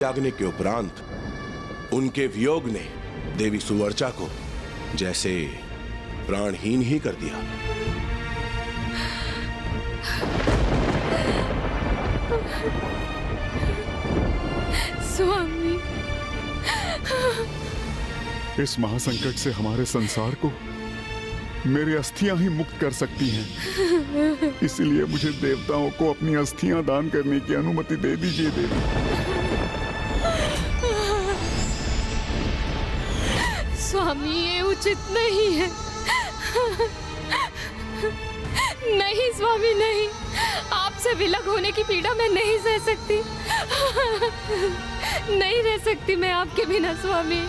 त्यागने के उपरांत उनके वियोग ने देवी सुवर्चा को जैसे प्राणहीन ही कर दिया। स्वामी, इस महासंकट से हमारे संसार को मेरी अस्थियां ही मुक्त कर सकती हैं। इसलिए मुझे देवताओं को अपनी अस्थियां दान करने की अनुमति दे दीजिए देवी। स्वामी, ये उचित नहीं है। नहीं स्वामी, नहीं। आपसे विलग होने की पीड़ा मैं नहीं सह सकती। नहीं रह सकती मैं आपके बिना स्वामी।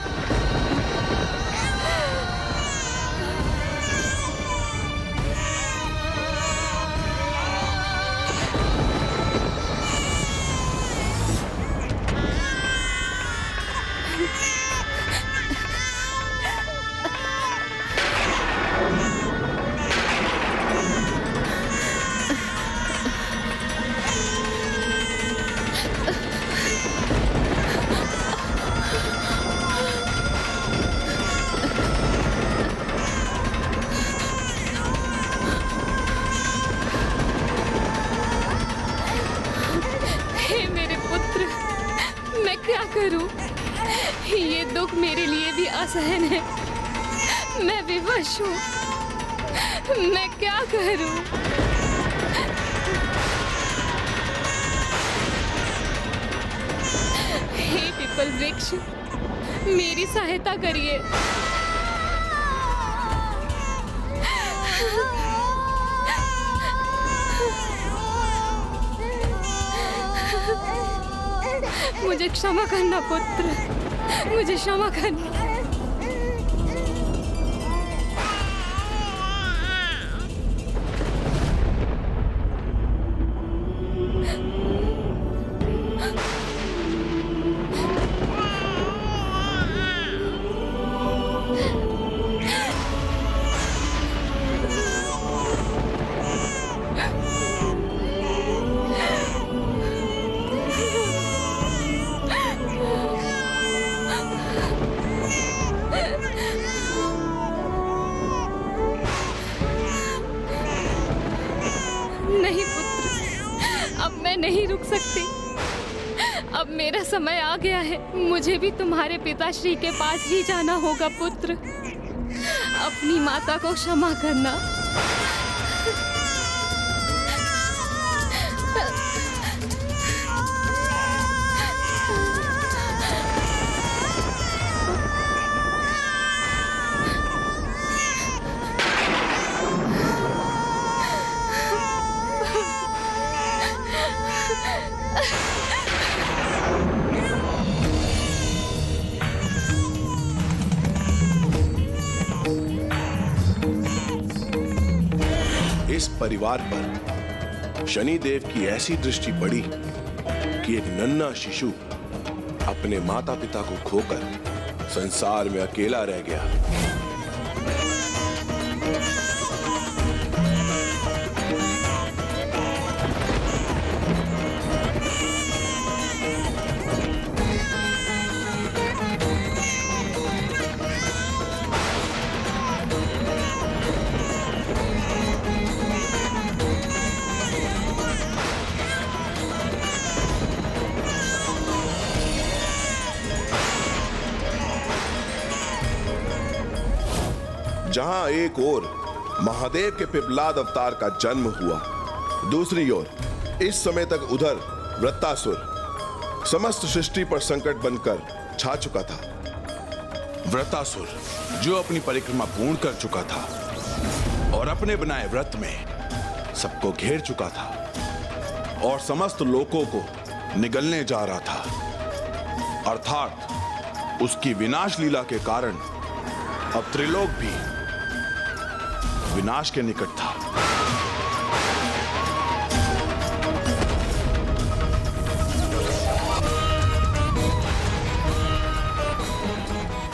ये दुख मेरे लिए भी असहन है। मैं विवश हूँ। मैं क्या करूँ? हे पीपल वृक्ष, मेरी सहायता करिए। मुझे क्षमा करना पुत्र, मुझे क्षमा करना। नहीं पुत्र, अब मैं नहीं रुक सकती। अब मेरा समय आ गया है। मुझे भी तुम्हारे पिताश्री के पास ही जाना होगा पुत्र। अपनी माता को क्षमा करना। इस परिवार पर शनिदेव की ऐसी दृष्टि पड़ी कि एक नन्हा शिशु अपने माता पिता को खोकर संसार में अकेला रह गया। जहां एक ओर महादेव के पिपलाद अवतार का जन्म हुआ, दूसरी ओर इस समय तक उधर वृत्तासुर समस्त सृष्टि पर संकट बनकर छा चुका था। वृत्तासुर जो अपनी परिक्रमा पूर्ण कर चुका था और अपने बनाए व्रत में सबको घेर चुका था और समस्त लोकों को निगलने जा रहा था, अर्थात उसकी विनाश लीला के कारण अब त्रिलोक भी विनाश के निकट था।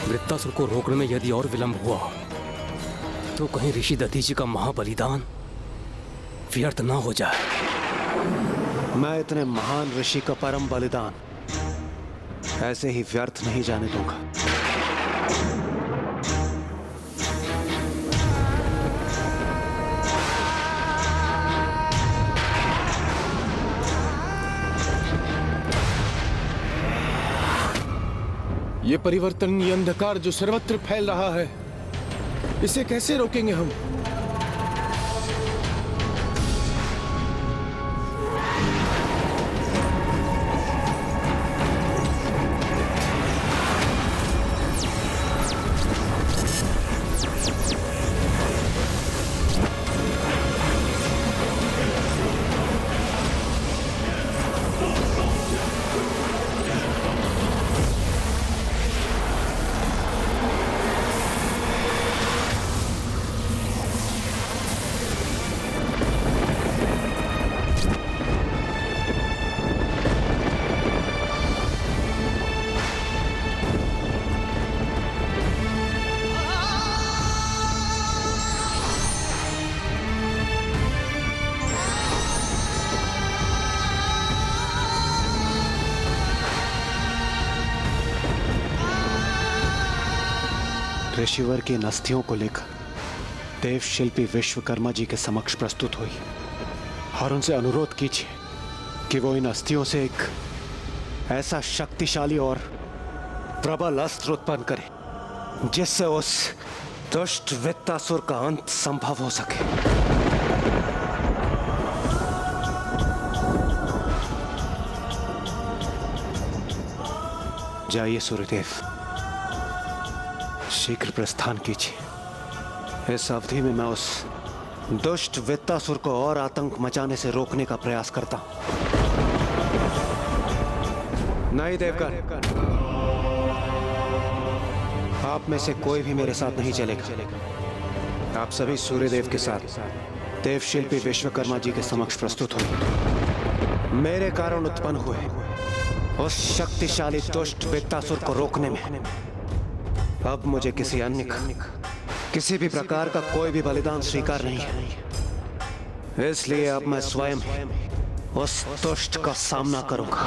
वृत्तासुर को रोकने में यदि और विलंब हुआ तो कहीं ऋषि दधीचि का महाबलिदान व्यर्थ ना हो जाए। मैं इतने महान ऋषि का परम बलिदान ऐसे ही व्यर्थ नहीं जाने दूंगा। ये परिवर्तन, ये अंधकार जो सर्वत्र फैल रहा है, इसे कैसे रोकेंगे हम? ऋषिवर की इन अस्थियों को लेकर देव शिल्पी विश्वकर्मा जी के समक्ष प्रस्तुत हुई और उनसे अनुरोध कीजिए कि वो इन अस्थियों से एक ऐसा शक्तिशाली और प्रबल अस्त्र उत्पन्न करे जिससे उस दुष्ट वित्तासुर का अंत संभव हो सके। जाइए सूर्यदेव, शीघ्र प्रस्थान कीजिए। इस अवधि में मैं उस दुष्ट वित्तासुर को और आतंक मचाने से रोकने का प्रयास करता हूं। नहीं देवगण, आप में से कोई भी मेरे साथ नहीं चलेगा। आप सभी सूर्यदेव के साथ देवशिल्पी विश्वकर्मा जी के समक्ष प्रस्तुत हुए मेरे कारण उत्पन्न हुए उस शक्तिशाली दुष्ट वित्तासुर को रोकने में अब मुझे किसी अन्य का, किसी भी प्रकार का कोई भी बलिदान स्वीकार नहीं है। इसलिए अब मैं स्वयं उस दुष्ट का सामना करूंगा।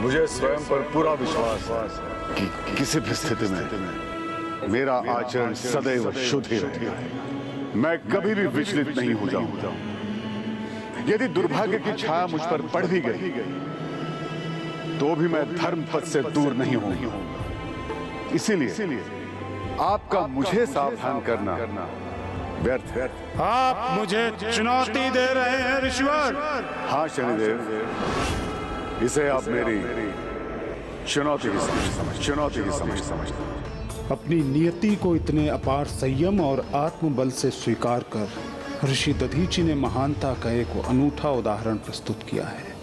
मुझे स्वयं पर पूरा विश्वास है कि किसी भी स्थिति में मेरा आचरण सदैव शुद्ध ही रहेगा। मैं कभी भी विचलित नहीं हो जाऊंगा। यदि दुर्भाग्य की छाया मुझ पर पड़ भी गई तो भी मैं धर्म पथ से दूर नहीं होऊंगा। इसीलिए आपका मुझे सावधान करना व्यर्थ है। आप मुझे चुनौती दे रहे हैं ऋषिवर? हाँ शनिदेव, इसे आप मेरी चुनौती की समझ। अपनी नियति को इतने अपार संयम और आत्मबल से स्वीकार कर ऋषि दधीचि ने महानता का एक अनूठा उदाहरण प्रस्तुत किया है।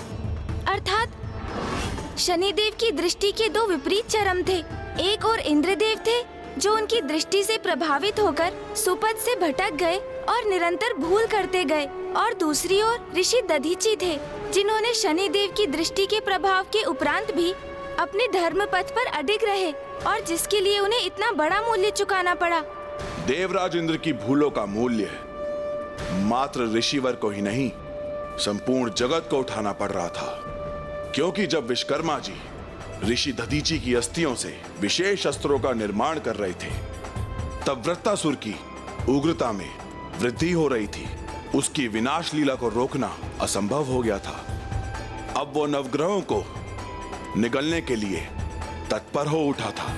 अर्थात शनिदेव की दृष्टि के दो विपरीत चरम थे। एक और इंद्रदेव थे जो उनकी दृष्टि से प्रभावित होकर सुपथ से भटक गए और निरंतर भूल करते गए, और दूसरी ओर ऋषि दधीचि थे जिन्होंने शनिदेव की दृष्टि के प्रभाव के उपरांत भी अपने धर्म पथ पर अडिग रहे और जिसके लिए उन्हें इतना बड़ा मूल्य चुकाना पड़ा। देवराज इंद्र की भूलों का मूल्य मात्र ऋषिवर को ही नहीं, संपूर्ण जगत को उठाना पड़ रहा था। क्योंकि जब विश्वकर्मा जी ऋषि दधीचि की अस्थियों से विशेष अस्त्रों का निर्माण कर रहे थे, तब वृत्तासुर की उग्रता में वृद्धि हो रही थी। उसकी विनाश लीला को रोकना असंभव हो गया था। अब वो नवग्रहों को निगलने के लिए तत्पर हो उठा था।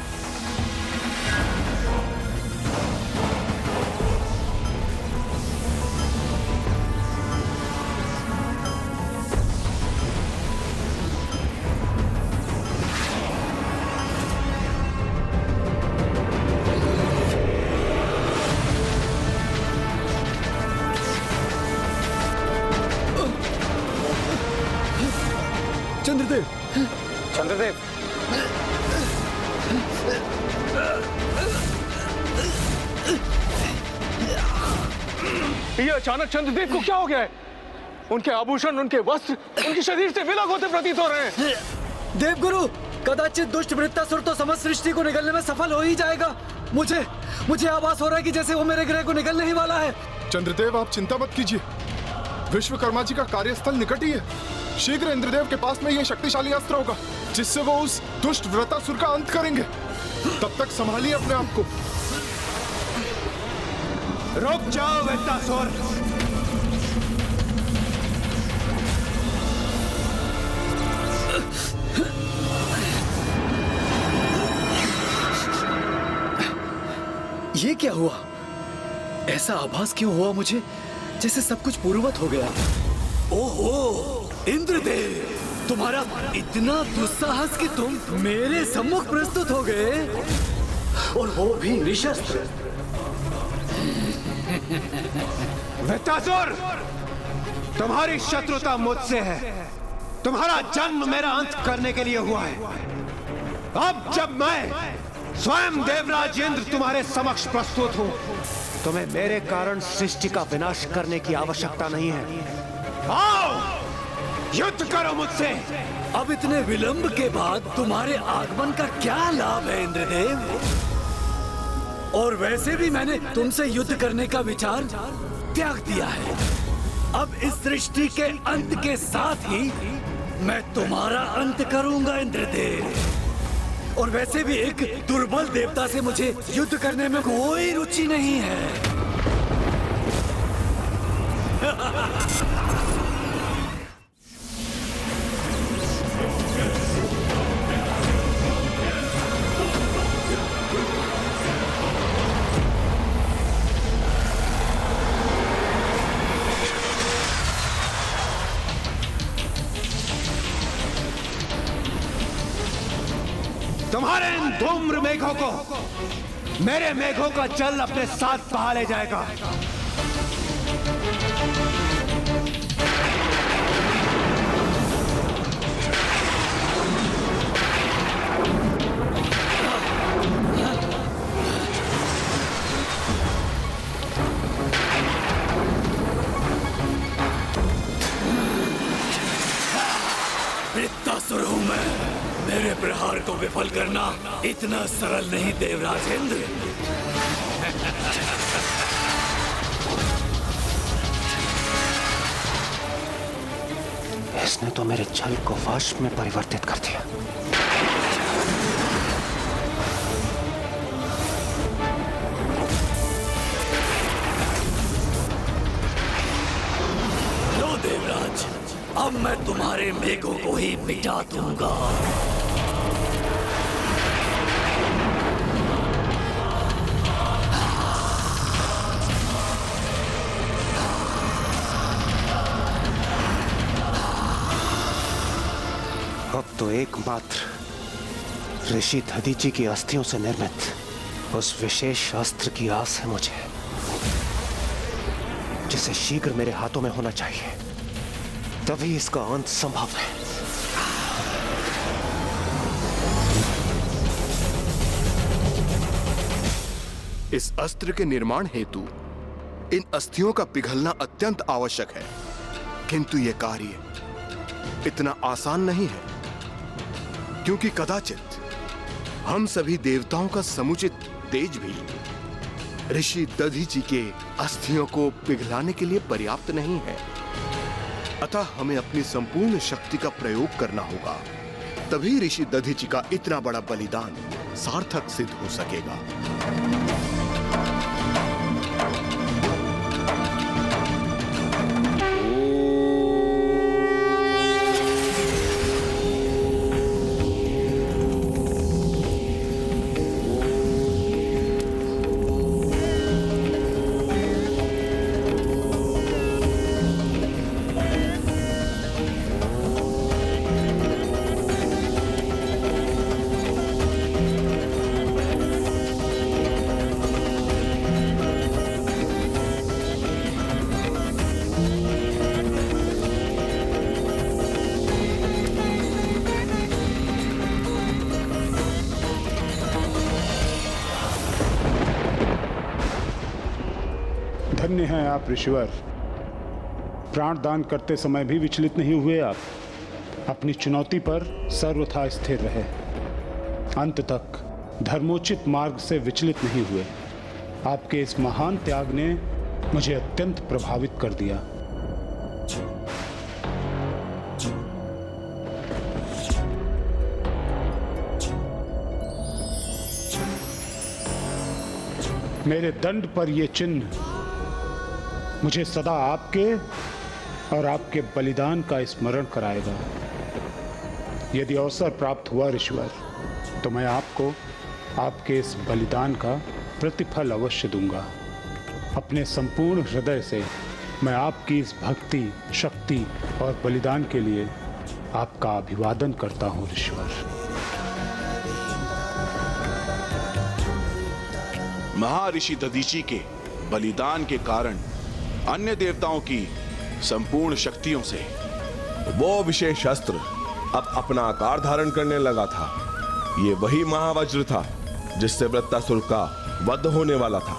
चंद्रदेव। चंद्रदेव, ये अचानक चंद्रदेव को क्या हो गया है? उनके आभूषण, उनके वस्त्र, उनके शरीर से विलग होते प्रतीत हो रहे हैं। देवगुरु, कदाचित दुष्ट वृत्तासुर तो समस्त सृष्टि को निगलने में सफल हो ही जाएगा। मुझे आभास हो रहा है कि जैसे वो मेरे ग्रह को निगलने ही वाला है। चंद्रदेव, आप चिंता मत कीजिए, विश्वकर्मा जी का कार्यस्थल निकट ही है। शीघ्र इंद्रदेव के पास में यह शक्तिशाली अस्त्र होगा जिससे वो उस दुष्ट वृत्तासुर का अंत करेंगे। तब तक संभालिए अपने आप को। रुक जाओ वृत्तासुर। ये क्या हुआ? ऐसा आभास क्यों हुआ मुझे जैसे सब कुछ पूर्ववत हो गया? ओहो, इंद्रदेव, तुम्हारा इतना दुस्साहस कि तुम मेरे सम्मुख प्रस्तुत हो गए, और वो भी निशस्त्र। वृत्तासुर, तुम्हारी शत्रुता मुझसे है। तुम्हारा जन्म मेरा अंत करने के लिए हुआ है। अब जब मैं स्वयं देवराज इंद्र तुम्हारे समक्ष प्रस्तुत हूँ, तुम्हें मेरे कारण सृष्टि का विनाश करने की आवश्यकता नहीं है। आओ, युद्ध करो मुझसे। अब इतने विलंब के बाद तुम्हारे आगमन का क्या लाभ है इंद्रदेव? और वैसे भी मैंने तुमसे युद्ध करने का विचार त्याग दिया है। अब इस सृष्टि के अंत के साथ ही मैं तुम्हारा अंत करूंगा इंद्रदेव। और वैसे भी एक दुर्बल देवता से मुझे युद्ध करने में कोई रुचि नहीं है। तुम्हारे इन धूम्र मेघों को मेरे मेघों का जल अपने साथ बहा ले जाएगा। वृत्तासुर हूं मैं। मेरे प्रहार को विफल करना इतना सरल नहीं देवराज इंद्र। इसने तो मेरे छल को वश में परिवर्तित कर दिया। लो देवराज, अब मैं तुम्हारे मेघों को ही मिटा दूंगा। अब तो एकमात्र ऋषि दधीचि की अस्थियों से निर्मित उस विशेष अस्त्र की आस है मुझे, जिसे शीघ्र मेरे हाथों में होना चाहिए, तभी इसका अंत संभव है। इस अस्त्र के निर्माण हेतु इन अस्थियों का पिघलना अत्यंत आवश्यक है, किंतु यह कार्य इतना आसान नहीं है, क्योंकि कदाचित हम सभी देवताओं का समुचित तेज भी ऋषि दधीचि के अस्थियों को पिघलाने के लिए पर्याप्त नहीं है। अतः हमें अपनी संपूर्ण शक्ति का प्रयोग करना होगा, तभी ऋषि दधीचि का इतना बड़ा बलिदान सार्थक सिद्ध हो सकेगा। धन्य हैं आप ऋषिवर। प्राण दान करते समय भी विचलित नहीं हुए आप। अपनी चुनौती पर सर्वथा स्थिर रहे, अंत तक धर्मोचित मार्ग से विचलित नहीं हुए। आपके इस महान त्याग ने मुझे अत्यंत प्रभावित कर दिया। मेरे दंड पर यह चिन्ह मुझे सदा आपके और आपके बलिदान का स्मरण कराएगा। यदि अवसर प्राप्त हुआ ऋषिवर, तो मैं आपको आपके इस बलिदान का प्रतिफल अवश्य दूंगा। अपने संपूर्ण हृदय से मैं आपकी इस भक्ति, शक्ति और बलिदान के लिए आपका अभिवादन करता हूं ऋषिवर। महर्षि दधीचि के बलिदान के कारण अन्य देवताओं की संपूर्ण शक्तियों से वो विशेष अस्त्र अब अपना आकार धारण करने लगा था। ये वही महावज्र था जिससे वृत्तासुर का वध होने वाला था।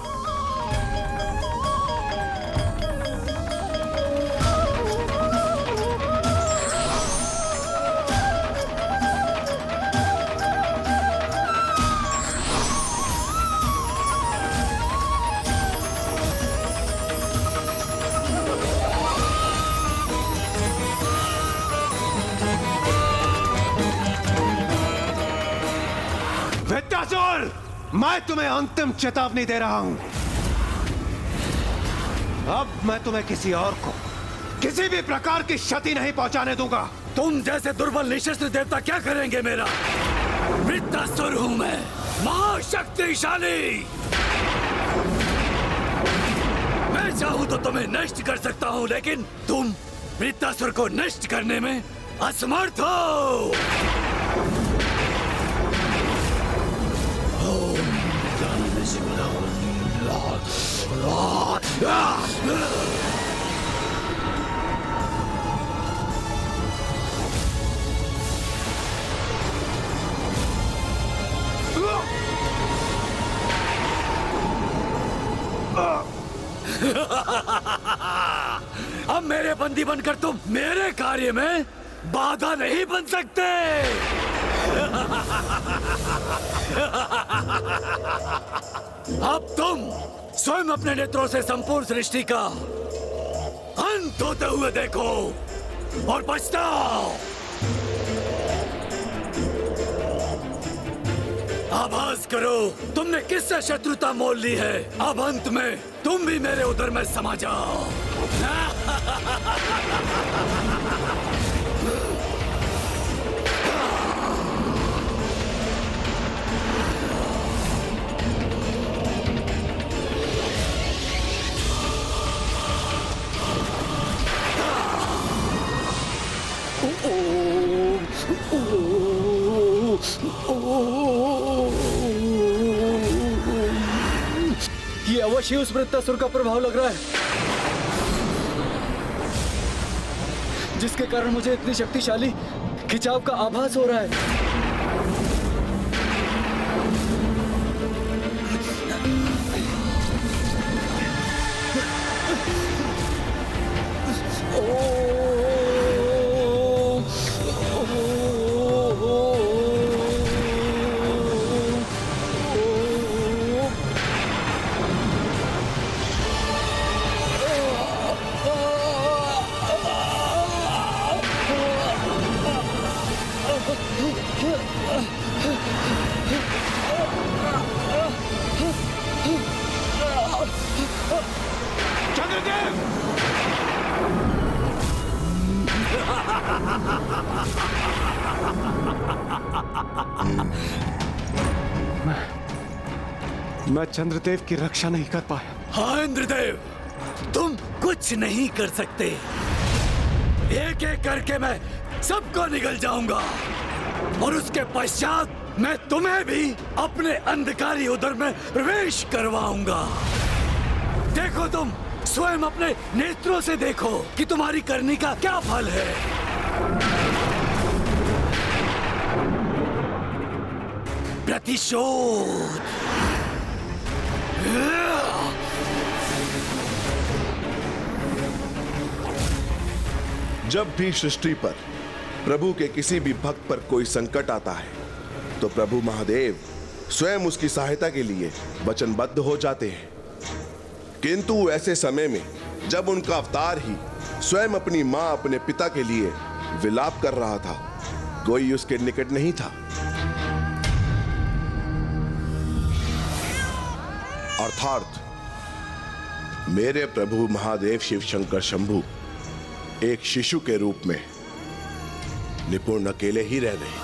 वृत्तासुर, मैं तुम्हें अंतिम चेतावनी दे रहा हूं। अब मैं तुम्हें किसी और को किसी भी प्रकार की क्षति नहीं पहुंचाने दूंगा। तुम जैसे दुर्बल निशस्त्र देवता क्या करेंगे मेरा? वृत्तासुर हूं मैं, महाशक्तिशाली। मैं चाहूं तो तुम्हें नष्ट कर सकता हूं, लेकिन तुम वृत्तासुर को नष्ट करने में असमर्थ हो। अब मेरे बंदी बनकर तुम मेरे कार्य में बाधा नहीं बन सकते। अब तुम स्वयं अपने नेत्रों से संपूर्ण सृष्टि का अंत होते हुए देखो और पछताओ। आभास करो तुमने किससे शत्रुता मोल ली है। अब अंत में तुम भी मेरे उदर में समा जाओ। ये अवश्य उस वृत्तासुर का प्रभाव लग रहा है, जिसके कारण मुझे इतनी शक्तिशाली खिंचाव का आभास हो रहा है। मैं चंद्रदेव की रक्षा नहीं कर पाया। हाँ इंद्रदेव, तुम कुछ नहीं कर सकते। एक एक करके मैं सबको निगल जाऊंगा और उसके पश्चात मैं तुम्हें भी अपने अंधकारी उदर में प्रवेश करवाऊंगा। देखो तुम स्वयं अपने नेत्रों से देखो कि तुम्हारी करनी का क्या फल है। प्रतिशोध। जब भी सृष्टि पर प्रभु के किसी भी भक्त पर कोई संकट आता है तो प्रभु महादेव स्वयं उसकी सहायता के लिए वचनबद्ध हो जाते हैं। किंतु ऐसे समय में जब उनका अवतार ही स्वयं अपनी मां अपने पिता के लिए विलाप कर रहा था, कोई उसके निकट नहीं था। अर्थात मेरे प्रभु महादेव शिव शंकर शंभु एक शिशु के रूप में निपुण अकेले ही रह गए।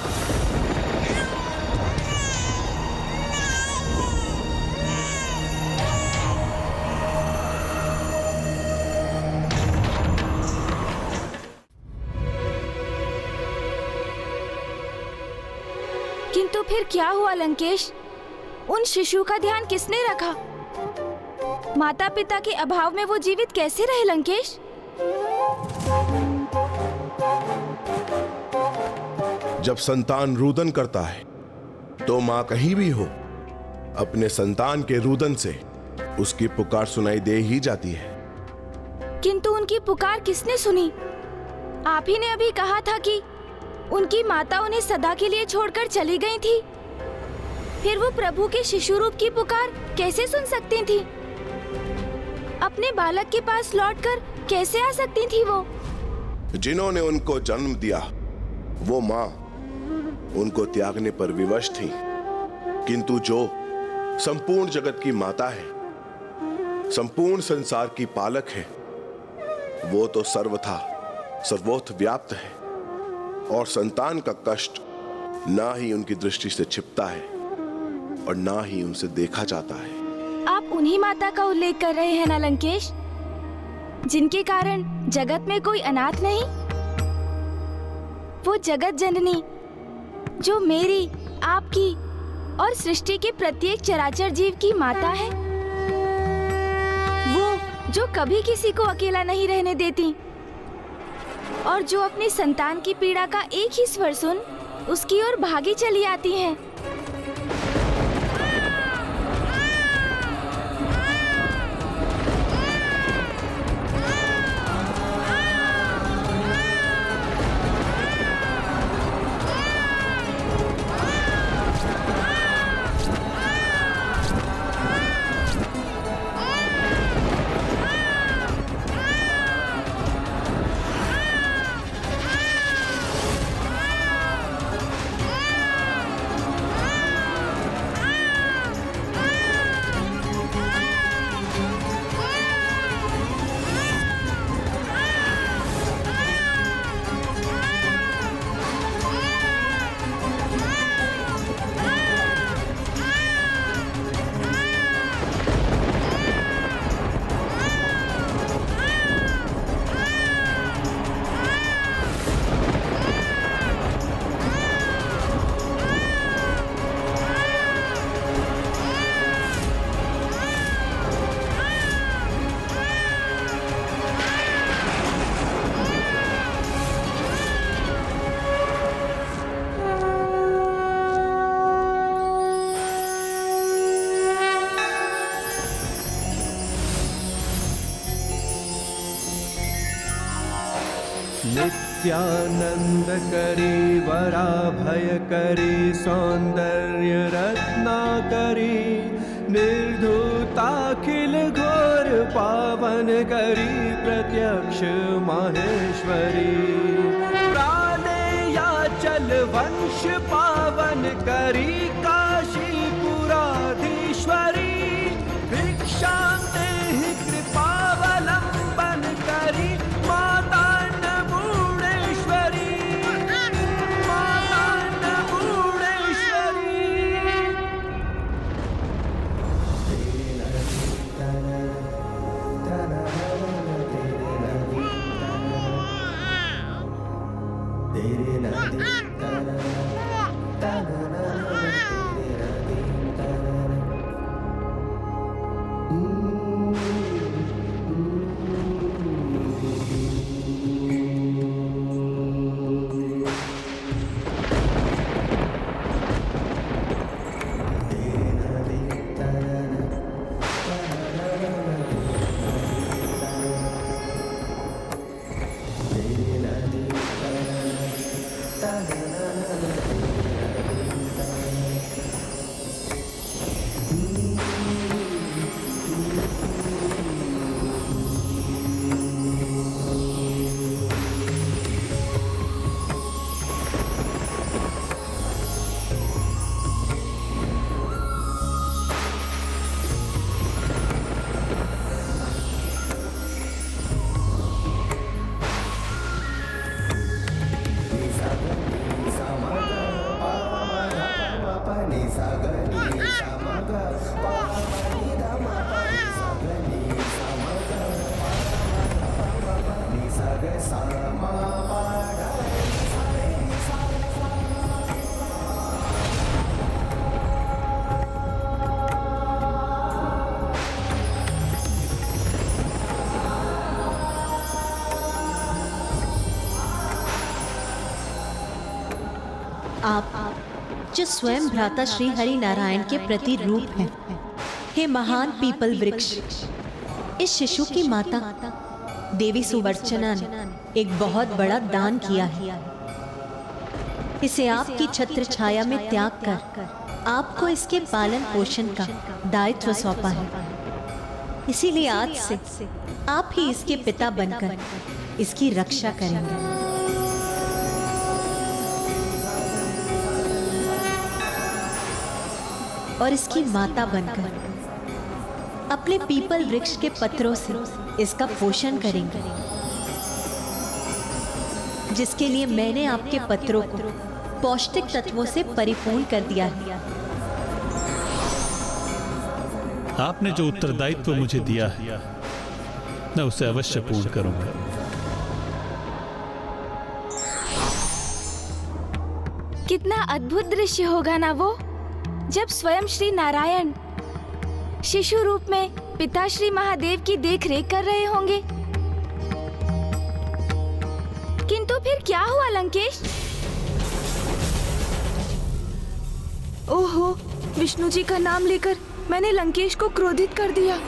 किंतु फिर क्या हुआ लंकेश? उन शिशु का ध्यान किसने रखा? माता पिता के अभाव में वो जीवित कैसे रहे लंकेश? जब संतान रुदन करता है तो मां कहीं भी हो, अपने संतान के रुदन से उसकी पुकार सुनाई दे ही जाती है। किंतु उनकी पुकार किसने सुनी? आप ही ने अभी कहा था कि उनकी माता उन्हें सदा के लिए छोड़कर चली गई थी। फिर वो प्रभु के शिशु रूप की पुकार कैसे सुन सकती थी? अपने बालक के पास लौटकर कैसे आ सकती थी वो? जिन्होंने उनको जन्म दिया वो मां उनको त्यागने पर विवश थी, किंतु जो संपूर्ण जगत की माता है, संपूर्ण संसार की पालक है, वो तो सर्वथा सर्वोत्थ व्याप्त है और संतान का कष्ट ना ही उनकी दृष्टि से छिपता है और ना ही उनसे देखा जाता है। आप उन्हीं माता का उल्लेख कर रहे हैं ना लंकेश, जिनके कारण जगत में कोई अनाथ नहीं? वो जगत जननी जो मेरी, आपकी और सृष्टि के प्रत्येक चराचर जीव की माता है, वो जो कभी किसी को अकेला नहीं रहने देती और जो अपने संतान की पीड़ा का एक ही स्वर सुन उसकी ओर भागी चली आती हैं। नित्यानंद करी वराभय करी सौंदर्य रत्ना करी निर्धूताखिल घोर पावन करी प्रत्यक्ष माहेश्वरी प्राणे या चल वंश पावन करी काशी पुराधीश्वरी भिक्षा देहि कृपावलंबन करी माता आप जो स्वयं भ्राता श्री हरि नारायण के प्रति रूप हैं, हे महान पीपल वृक्ष, इस शिशु की माता देवी सुवर्चना ने एक बहुत बड़ा दान किया है। इसे आपकी छत्र छाया में त्याग कर आपको इसके पालन पोषण का दायित्व सौंपा है। इसीलिए आज से आप ही इसके पिता बनकर इसकी रक्षा करेंगे। और इसकी माता बनकर अपने पीपल वृक्ष के पत्रों से इसका पोषण करेंगे, जिसके लिए मैंने आपके पत्रों को पौष्टिक तत्वों से परिपूर्ण कर दिया है। आपने जो उत्तरदायित्व मुझे दिया है, मैं उसे अवश्य पूर्ण करूंगा। कितना अद्भुत दृश्य होगा ना वो, जब स्वयं श्री नारायण शिशु रूप में पिता श्री महादेव की देखरेख कर रहे होंगे। किंतु फिर क्या हुआ लंकेश? ओहो, विष्णु जी का नाम लेकर मैंने लंकेश को क्रोधित कर दिया।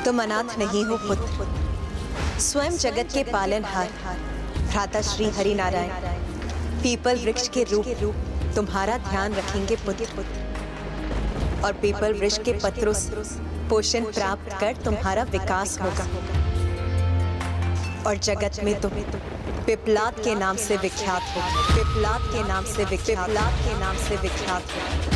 तुम अनाथ नहीं हो पुत्र, स्वयं जगत के पालनहार भ्राता श्री हरि नारायण पीपल वृक्ष के रूप तुम्हारा ध्यान रखेंगे पुत्र, और पीपल वृक्ष के पत्रों से पोषण प्राप्त कर तुम्हारा विकास होगा, और जगत में तुम पिपलाद के नाम से विख्यात हो, पिपलाद के नाम से विख्यात हो।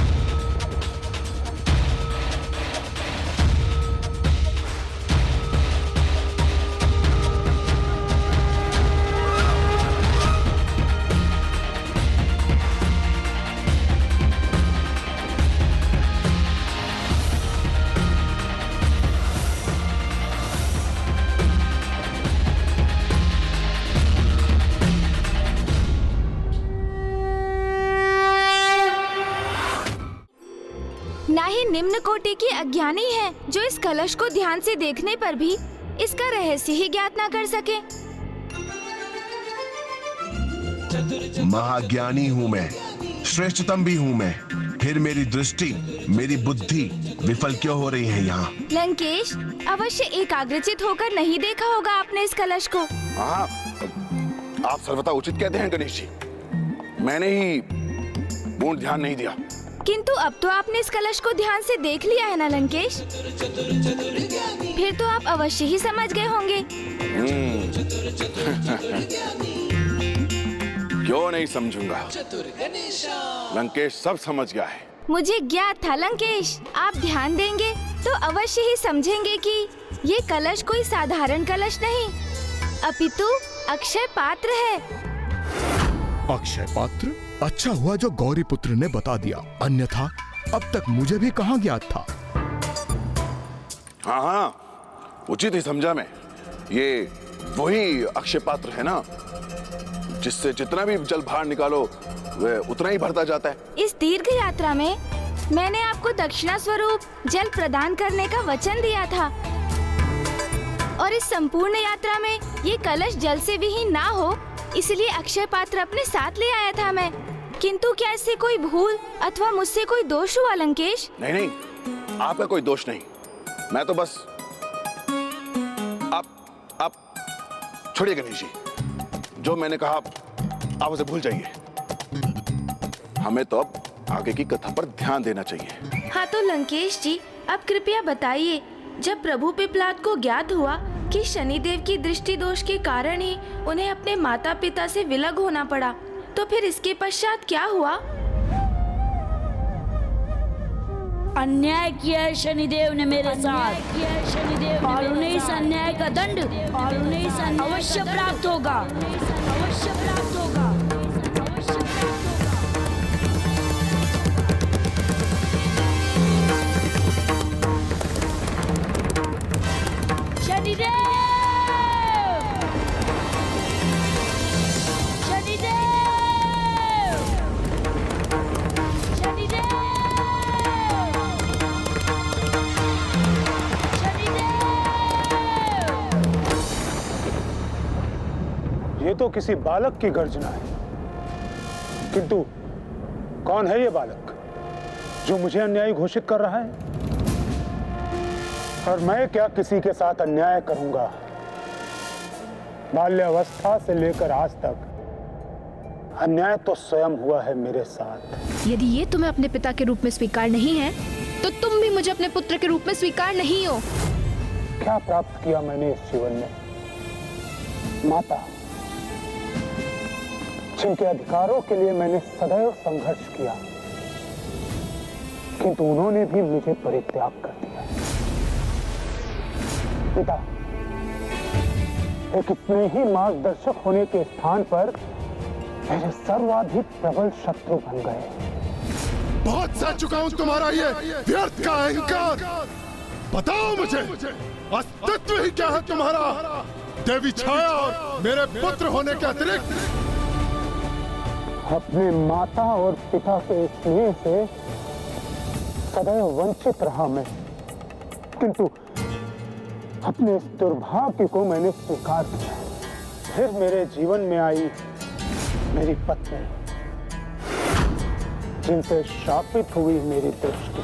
ना ही निम्न कोटि की अज्ञानी है जो इस कलश को ध्यान से देखने पर भी इसका रहस्य ही ज्ञात ना कर सके। महाज्ञानी हूँ मैं, श्रेष्ठतम भी हूँ मैं, फिर मेरी दृष्टि, मेरी बुद्धि विफल क्यों हो रही है यहाँ? लंकेश, अवश्य एकाग्रचित होकर नहीं देखा होगा आपने इस कलश को। हाँ, आप सर्वथा उचित कहते हैं गणेश जी, मैंने ही पूर्ण ध्यान नहीं दिया। किंतु अब तो आपने इस कलश को ध्यान से देख लिया है ना लंकेश, फिर तो आप अवश्य ही समझ गए होंगे। क्यों नहीं समझूंगा, लंकेश सब समझ गया है। मुझे ज्ञात था लंकेश, आप ध्यान देंगे तो अवश्य ही समझेंगे कि ये कलश कोई साधारण कलश नहीं, अपितु अक्षय पात्र है। अक्षय पात्र? अच्छा हुआ जो गौरी पुत्र ने बता दिया, अन्यथा अब तक मुझे भी कहाँ ज्ञात था। हाँ, उचित ही समझा मैं। ये वही अक्षय पात्र है ना, जिससे जितना भी जल बाहर निकालो वह उतना ही भरता जाता है। इस दीर्घ यात्रा में मैंने आपको दक्षिणा स्वरूप जल प्रदान करने का वचन दिया था, और इस संपूर्ण यात्रा में ये कलश जल से विहीन ना हो, इसलिए अक्षय पात्र अपने साथ ले आया था मैं। किंतु क्या इससे कोई भूल अथवा मुझसे कोई दोष हुआ लंकेश? नहीं नहीं, आपका कोई दोष नहीं, मैं तो बस आप छोड़िए गणेश जी, जो मैंने कहा आप उसे भूल जाइए। हमें तो अब आगे की कथा पर ध्यान देना चाहिए। हाँ तो लंकेश जी, अब कृपया बताइए, जब प्रभु पिपलाद को ज्ञात हुआ कि शनिदेव की दृष्टि दोष के कारण ही उन्हें अपने माता पिता से विलग होना पड़ा, तो फिर इसके पश्चात क्या हुआ? अन्याय किया है शनिदेव ने मेरे साथ, और उन्हें इस अन्याय का दंड अवश्य प्राप्त होगा। शनिदेव! ये तो किसी बालक की गर्जना है, किंतु कौन है ये बालक जो मुझे अन्यायी घोषित कर रहा है? और मैं क्या किसी के साथ अन्याय करूंगा? बाल्यावस्था से लेकर आज तक अन्याय तो स्वयं हुआ है मेरे साथ। यदि ये तुम्हें अपने पिता के रूप में स्वीकार नहीं है, तो तुम भी मुझे अपने पुत्र के रूप में स्वीकार नहीं हो। क्या प्राप्त किया मैंने इस जीवन में? माता, जिनके अधिकारों के लिए मैंने सदैव संघर्ष किया, किंतु उन्होंने भी मुझे परित्याग कर दिया। पिता, एक इतने ही मार्गदर्शक होने के स्थान पर मेरे सर्वाधिक प्रबल शत्रु बन गए। बहुत सह चुका हूं तुम्हारा ये व्यर्थ का अहंकार। बताओ मुझे, अस्तित्व ही क्या है तुम्हारा? देवी छाया और मेरे पुत्र होने के अतिरिक्त अपने माता और पिता के स्नेह से सदैव वंचित रहा मैं, किंतु अपने इस दुर्भाग्य को मैंने स्वीकार किया। फिर मेरे जीवन में आई मेरी पत्नी, जिनसे शापित हुई मेरी दृष्टि।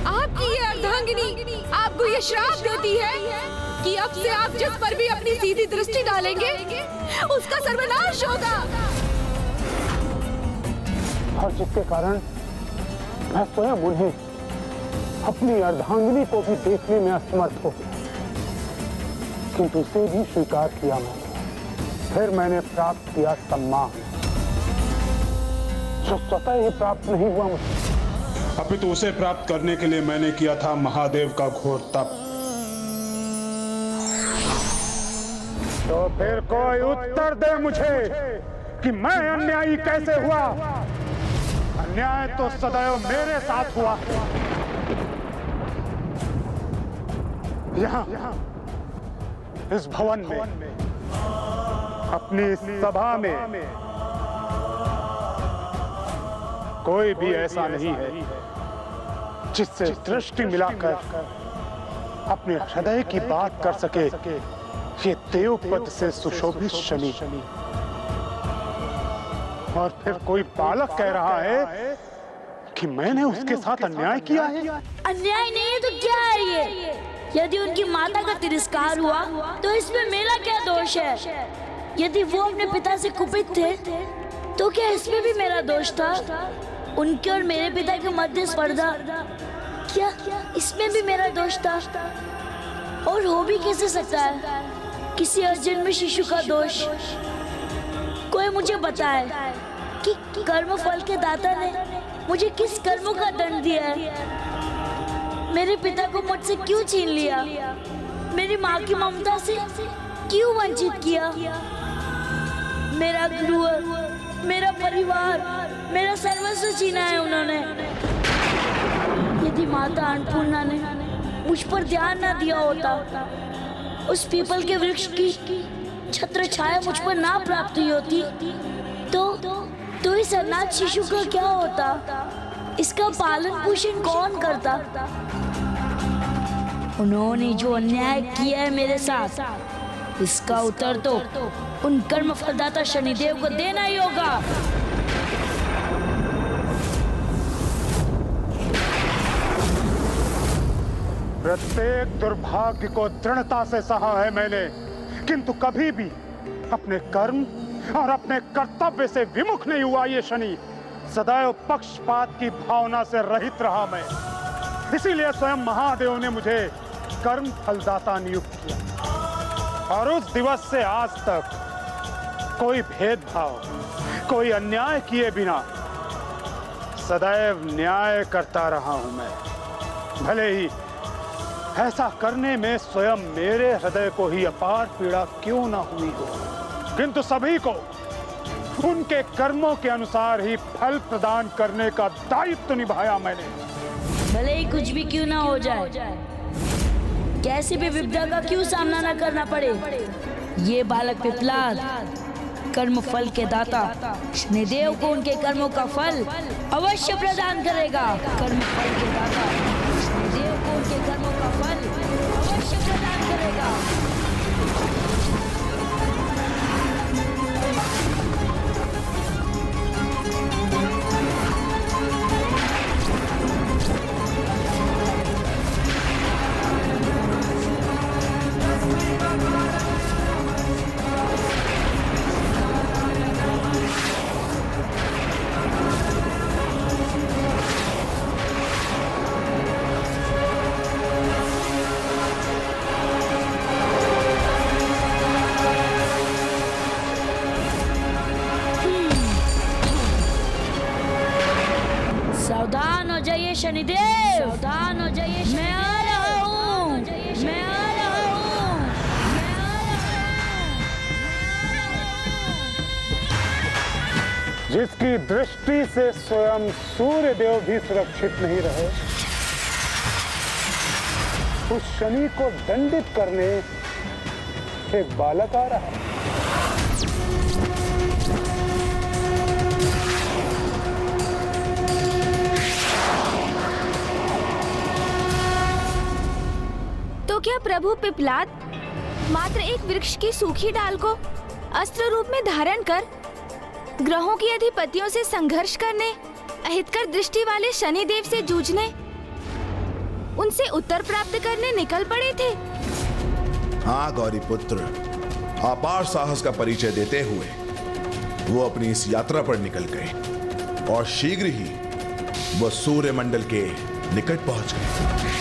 आपकी ये अर्धांगिनी आपको ये श्राप देती है कि अब से आप जिस पर भी अपनी सीधी दृष्टि डालेंगे, उसका सर्वनाश होगा। और जिसके कारण मैं स्वयं उन्हें, अपनी अर्धांगिनी को भी देखने में असमर्थ हो गया, किंतु उसे भी स्वीकार किया मैंने। फिर मैंने प्राप्त किया सम्मान, जो स्वतः ही प्राप्त नहीं हुआ मुझे। अपितु उसे प्राप्त करने के लिए मैंने किया था महादेव का घोर तप। तो फिर कोई उत्तर दे मुझे कि मैं अन्यायी कैसे हुआ? अन्याय तो सदैव मेरे साथ हुआ। यहाँ इस भवन में, अपनी सभा में कोई भी ऐसा नहीं है जिससे दृष्टि मिलाकर अपने हृदय की बात कर सके ये देवपद से सुशोभित शनि। और फिर कोई बालक कह रहा है कि मैंने उसके साथ अन्याय किया है। अन्याय नहीं है तो क्या है ये? यदि उनकी माता का तिरस्कार हुआ तो इसमें मेरा क्या दोष है? यदि वो अपने पिता से कुपित थे तो क्या इसमें भी मेरा दोष था? उनके और मेरे पिता के मध्य स्पर्धा, क्या इसमें भी मेरा दोष था? और हो भी कैसे सकता है किसी अजन्मे शिशु का दोष? कोई मुझे बताए कि कर्म फल के दाता ने मुझे किस कर्मों का दंड दिया है? मेरे पिता को मुझसे क्यों छीन लिया? मेरी माँ की ममता से क्यों वंचित किया? मेरा गृह, मेरा परिवार, मेरा सर्वस्व छीना है उन्होंने। यदि माता अन्नपूर्णा ने मुझ पर ध्यान न दिया होता, उस पीपल के वृक्ष की छत्र छाया मुझ पर ना प्राप्त हुई होती, तो इस अनाथ शिशु का क्या होता? इसका पालन पोषण कौन करता? उन्होंने जो अन्याय किया है मेरे साथ, इसका उत्तर तो उन कर्म फलदाता शनिदेव को देना ही होगा। प्रत्येक दुर्भाग्य को दृढ़ता से सहा है मैंने, किंतु कभी भी अपने कर्म और अपने कर्तव्य से विमुख नहीं हुआ ये शनि। सदैव पक्षपात की भावना से रहित रहा मैं। इसीलिए स्वयं महादेव ने मुझे कर्म फलदाता नियुक्त किया। और उस दिवस से आज तक कोई भेदभाव, कोई अन्याय किए बिना सदैव न्याय करता रहा हूं मैं। भले ही ऐसा करने में स्वयं मेरे हृदय को ही अपार पीड़ा क्यों ना हुई हो, किंतु सभी को उनके कर्मों के अनुसार ही फल प्रदान करने का दायित्व निभाया मैंने। भले ही कुछ भी क्यों ना हो जाए, कैसी भी विपदा का क्यों सामना न करना पड़े, ये बालक पिपलाद कर्म फल के दाता शनिदेव को उनके कर्मों का फल अवश्य प्रदान करेगा। कर्म फल के दाता शनिदेव को उनके कर्मों का फल अवश्य प्रदान करेगा। सावधान हो जाइए शनिदेव, सावधान हो जाइए। मैं आ रहा हूँ, मैं आ रहा हूँ, मैं आ रहा हूँ। जिसकी दृष्टि से स्वयं सूर्य देव भी सुरक्षित नहीं रहे, उस शनि को दंडित करने एक बालक आ रहा है। तो क्या प्रभु पिपलाद मात्र एक वृक्ष की सूखी डाल को अस्त्र रूप में धारण कर ग्रहों की अधिपतियों से संघर्ष करने, अहितकर दृष्टि वाले शनिदेव से जूझने, उनसे उत्तर प्राप्त करने निकल पड़े थे? हाँ गौरी पुत्र, अपार साहस का परिचय देते हुए वो अपनी इस यात्रा पर निकल गए और शीघ्र ही वो सूर्य मंडल के निकट पहुंच गए।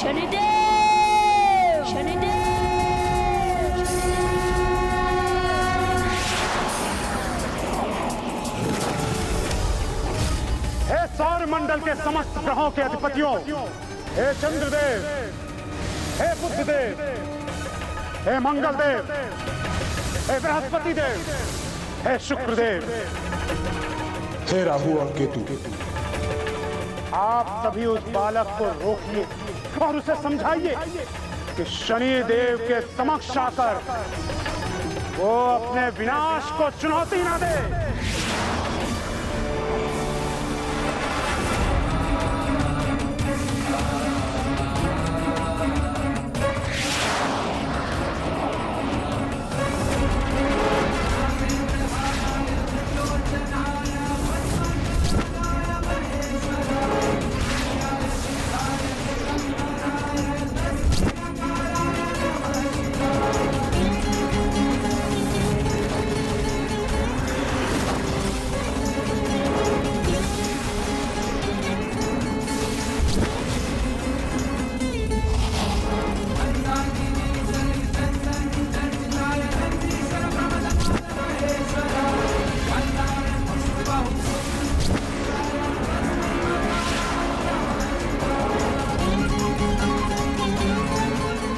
शनिदेव, शनिदेव। हे सौर मंडल के समस्त ग्रहों के अधिपतियों, हे चंद्रदेव, हे बुधदेव, हे मंगलदेव, हे बृहस्पति देव, हे शुक्रदेव, हे राहु और केतु, आप सभी उस बालक को रोकिए और उसे समझाइए कि शनि देव के समक्ष आकर वो अपने विनाश को चुनौती ना दे।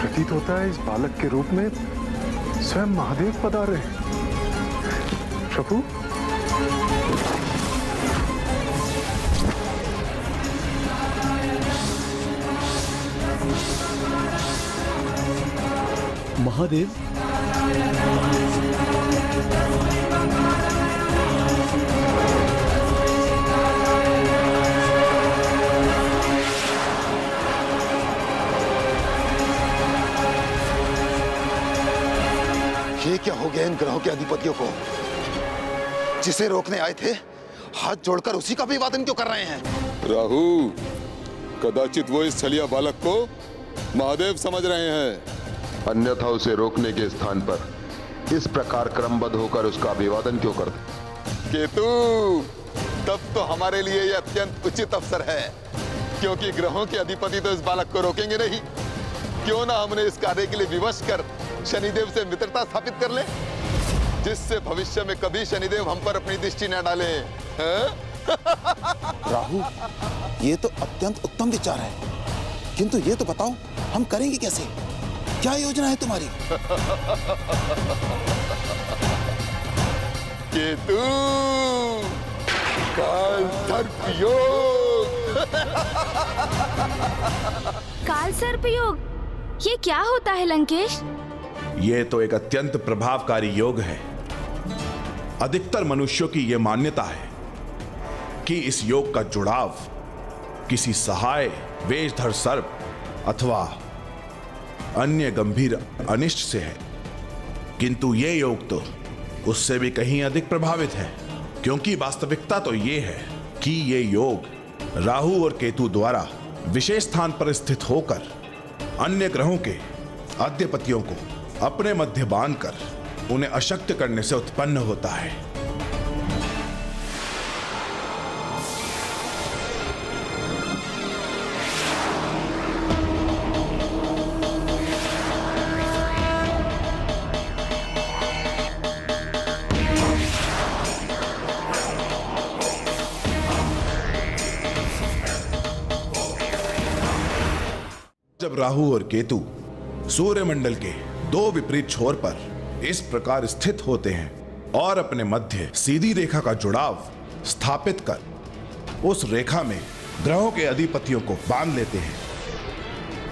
प्रतीत होता है इस बालक के रूप में स्वयं महादेव पधारे हैं। प्रभु, महादेव, ये क्या हो गया इन ग्रहों के अधिपतियों को? जिसे रोकने आए थे हाथ जोड़कर उसी का अभिवादन क्यों कर रहे हैं? राहु, कदाचित वो इस छलिया बालक को महादेव समझ रहे हैं, अन्यथा उसे रोकने के स्थान पर इस प्रकार क्रमबद्ध होकर उसका अभिवादन क्यों करते? केतु, तब तो हमारे लिए यह अत्यंत उचित अवसर है, क्योंकि ग्रहों के अधिपति तो इस बालक को रोकेंगे नहीं। क्यों ना हमने इस कार्य के लिए विवश कर शनिदेव से मित्रता स्थापित कर ले, जिससे भविष्य में कभी शनिदेव हम पर अपनी दृष्टि न डाले। राहु, ये तो अत्यंत उत्तम विचार है, किंतु ये तो बताओ हम करेंगे कैसे? क्या योजना है तुम्हारी? केतु, काल सर्प योग। काल सर्प योग, ये क्या होता है लंकेश? ये तो एक अत्यंत प्रभावकारी योग है। अधिकतर मनुष्यों की यह मान्यता है कि इस योग का जुड़ाव किसी सहाय वेशधर सर्प अथवा अन्य गंभीर अनिष्ट से है, किंतु ये योग तो उससे भी कहीं अधिक प्रभावित है, क्योंकि वास्तविकता तो ये है कि ये योग राहु और केतु द्वारा विशेष स्थान पर स्थित होकर अन्य ग्रहों के आद्यपतियों को अपने मध्य बांधकर उन्हें अशक्त करने से उत्पन्न होता है। जब राहु और केतु सूर्यमंडल के दो विपरीत छोर पर इस प्रकार स्थित होते हैं और अपने मध्य सीधी रेखा का जुड़ाव स्थापित कर उस रेखा में ग्रहों के अधिपतियों को बांध लेते हैं,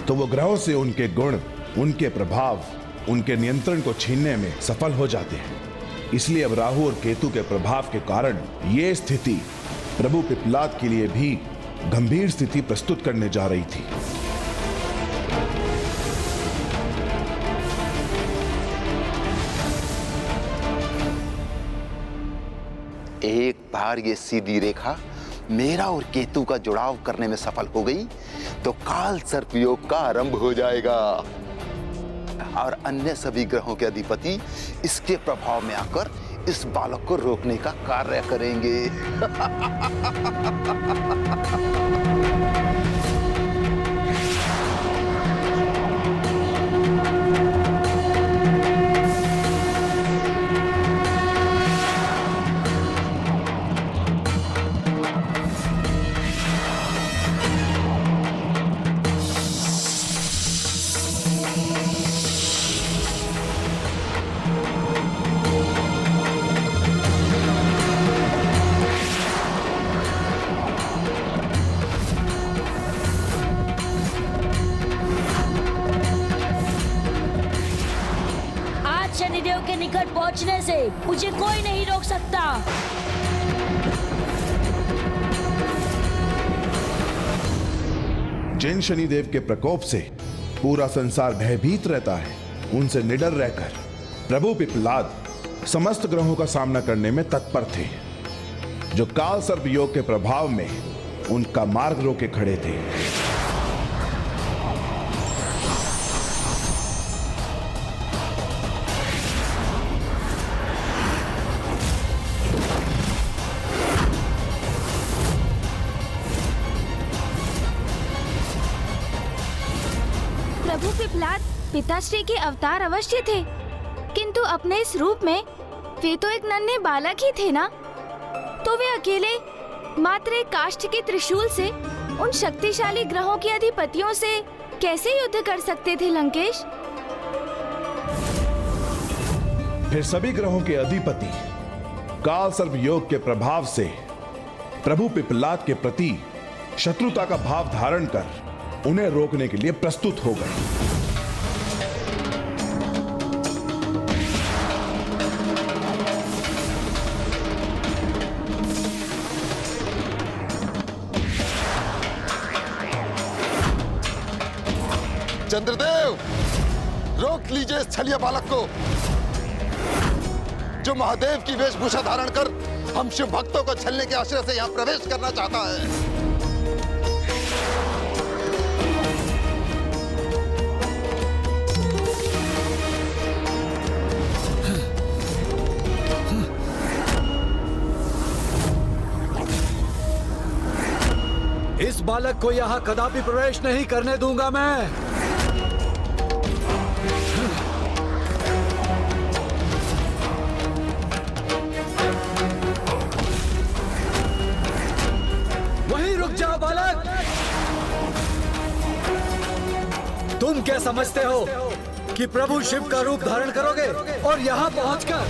तो वो ग्रहों से उनके गुण, उनके प्रभाव, उनके नियंत्रण को छीनने में सफल हो जाते हैं। इसलिए अब राहु और केतु के प्रभाव के कारण ये स्थिति प्रभु पिप्पलाद के लिए भी गंभीर स्थिति प्रस्तुत करने जा रही थी। एक बार ये सीधी रेखा मेरा और केतु का जुड़ाव करने में सफल हो गई तो काल सर्प योग का आरंभ हो जाएगा और अन्य सभी ग्रहों के अधिपति इसके प्रभाव में आकर इस बालक को रोकने का कार्य करेंगे। शनिदेव के निकट पहुंचने से मुझे कोई नहीं रोक सकता। जिन शनिदेव के प्रकोप से पूरा संसार भयभीत रहता है, उनसे निडर रहकर प्रभु पिप्पलाद समस्त ग्रहों का सामना करने में तत्पर थे, जो काल सर्प योग के प्रभाव में उनका मार्ग रोके खड़े थे। प्रभु पिप्पलाद पिताश्री के अवतार अवश्य थे, किंतु अपने इस रूप में वे तो एक नन्हे बालक ही थे ना, तो वे अकेले मात्र एक काष्ठ के त्रिशूल से उन शक्तिशाली ग्रहों के अधिपतियों से कैसे युद्ध कर सकते थे लंकेश? फिर सभी ग्रहों के अधिपति काल सर्प योग के प्रभाव से प्रभु पिप्पलाद के प्रति शत्रुता का भाव धारण कर उन्हें रोकने के लिए प्रस्तुत हो गए। चंद्रदेव, रोक लीजिए इस छलिया बालक को, जो महादेव की वेशभूषा धारण कर हम शिव भक्तों को छलने के आश्रय से यहाँ प्रवेश करना चाहता है। इस बालक को यहाँ कदापि प्रवेश नहीं करने दूंगा मैं। तुम क्या समझते हो कि प्रभु शिव का रूप धारण करोगे और यहाँ पहुंचकर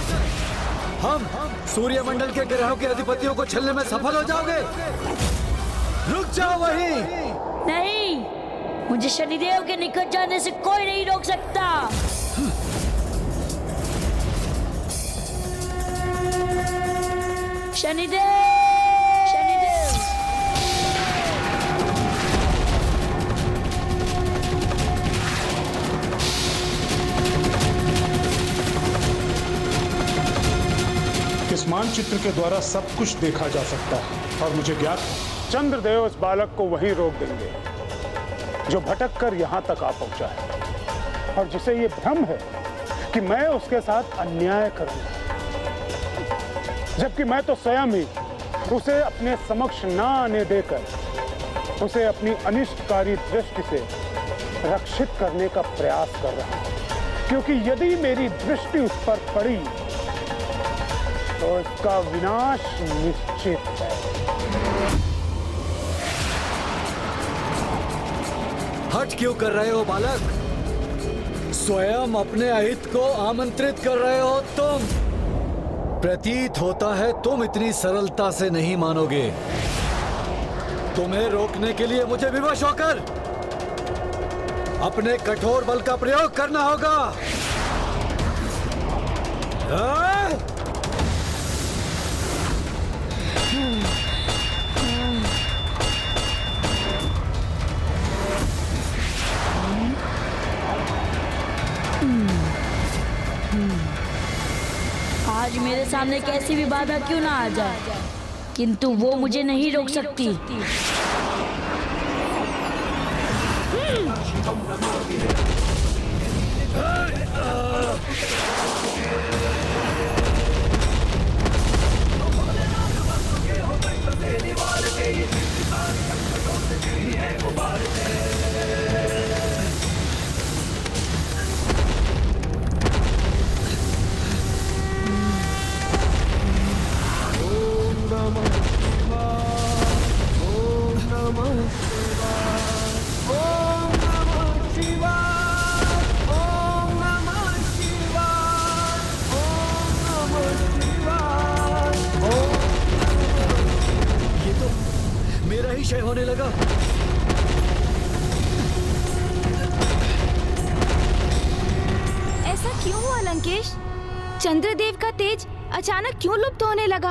हम सूर्यमंडल के ग्रहों के अधिपतियों को छलने में सफल हो जाओगे? रुक जाओ वहीं। नहीं, मुझे शनिदेव के निकट जाने से कोई नहीं रोक सकता। शनिदेव, शनिदेव। इस मानचित्र के द्वारा सब कुछ देखा जा सकता है और मुझे ज्ञात है चंद्रदेव उस बालक को वहीं रोक देंगे जो भटक कर यहाँ तक आ पहुंचा है और जिसे ये भ्रम है कि मैं उसके साथ अन्याय करूंगा, जबकि मैं तो स्वयं ही उसे अपने समक्ष ना आने देकर उसे अपनी अनिष्टकारी दृष्टि से रक्षित करने का प्रयास कर रहा हूं, क्योंकि यदि मेरी दृष्टि उस पर पड़ी तो इसका विनाश निश्चित है। हट क्यों कर रहे हो बालक? स्वयं अपने अहित को आमंत्रित कर रहे हो तुम। प्रतीत होता है तुम इतनी सरलता से नहीं मानोगे। तुम्हें रोकने के लिए मुझे विवश होकर अपने कठोर बल का प्रयोग करना होगा। आज मेरे सामने कैसी भी बाधा क्यों ना आ जाए, किंतु वो मुझे नहीं रोक सकती। मेरा ही क्षय होने लगा। ऐसा क्यों हुआ लंकेश? चंद्रदेव का तेज अचानक क्यों लुप्त होने लगा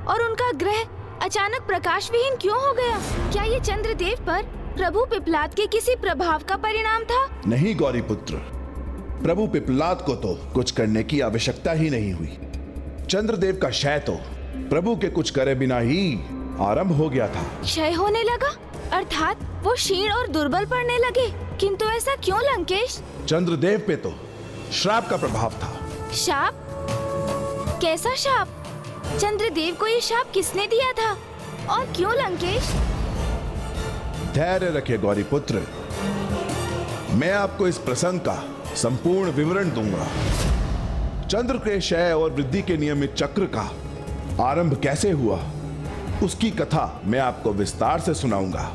और उनका ग्रह अचानक प्रकाश विहीन क्यों हो गया? क्या ये चंद्रदेव पर प्रभु पिपलाद के किसी प्रभाव का परिणाम था? नहीं गौरी पुत्र, प्रभु पिपलाद को तो कुछ करने की आवश्यकता ही नहीं हुई। चंद्रदेव का क्षय तो प्रभु के कुछ करे बिना ही आरंभ हो गया था। क्षय होने लगा अर्थात वो क्षीण और दुर्बल पड़ने लगे, किंतु ऐसा क्यों लंकेश? चंद्रदेव पे तो श्राप का प्रभाव था। शाप? कैसा शाप? चंद्रदेव को ये शाप किसने दिया था और क्यों लंकेश? धैर्य रखिए गौरी पुत्र, मैं आपको इस प्रसंग का संपूर्ण विवरण दूंगा। चंद्र के क्षय और वृद्धि के नियमित चक्र का आरंभ कैसे हुआ, उसकी कथा मैं आपको विस्तार से सुनाऊंगा।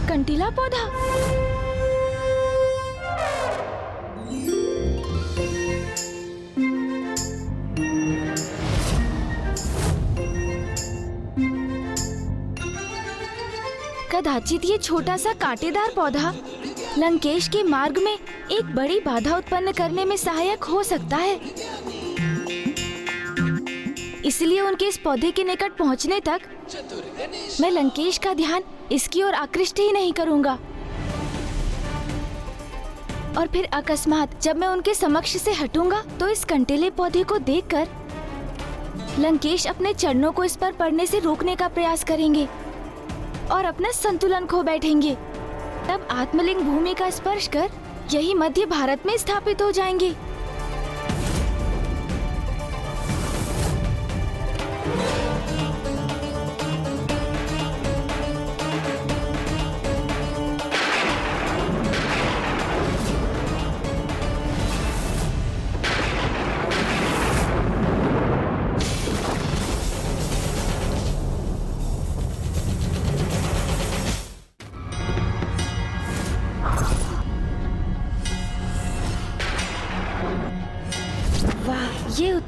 कंटीला पौधा? कदाचित ये छोटा सा कांटेदार पौधा लंकेश के मार्ग में एक बड़ी बाधा उत्पन्न करने में सहायक हो सकता है। इसलिए उनके इस पौधे के निकट पहुंचने तक मैं लंकेश का ध्यान इसकी ओर आकृष्ट ही नहीं करूंगा। और फिर अकस्मात जब मैं उनके समक्ष से हटूंगा तो इस कंटीले पौधे को देखकर लंकेश अपने चरणों को इस पर पड़ने से रोकने का प्रयास करेंगे और अपना संतुलन खो बैठेंगे। तब आत्मलिंग भूमि का स्पर्श कर यही मध्य भारत में स्थापित हो जाएंगे।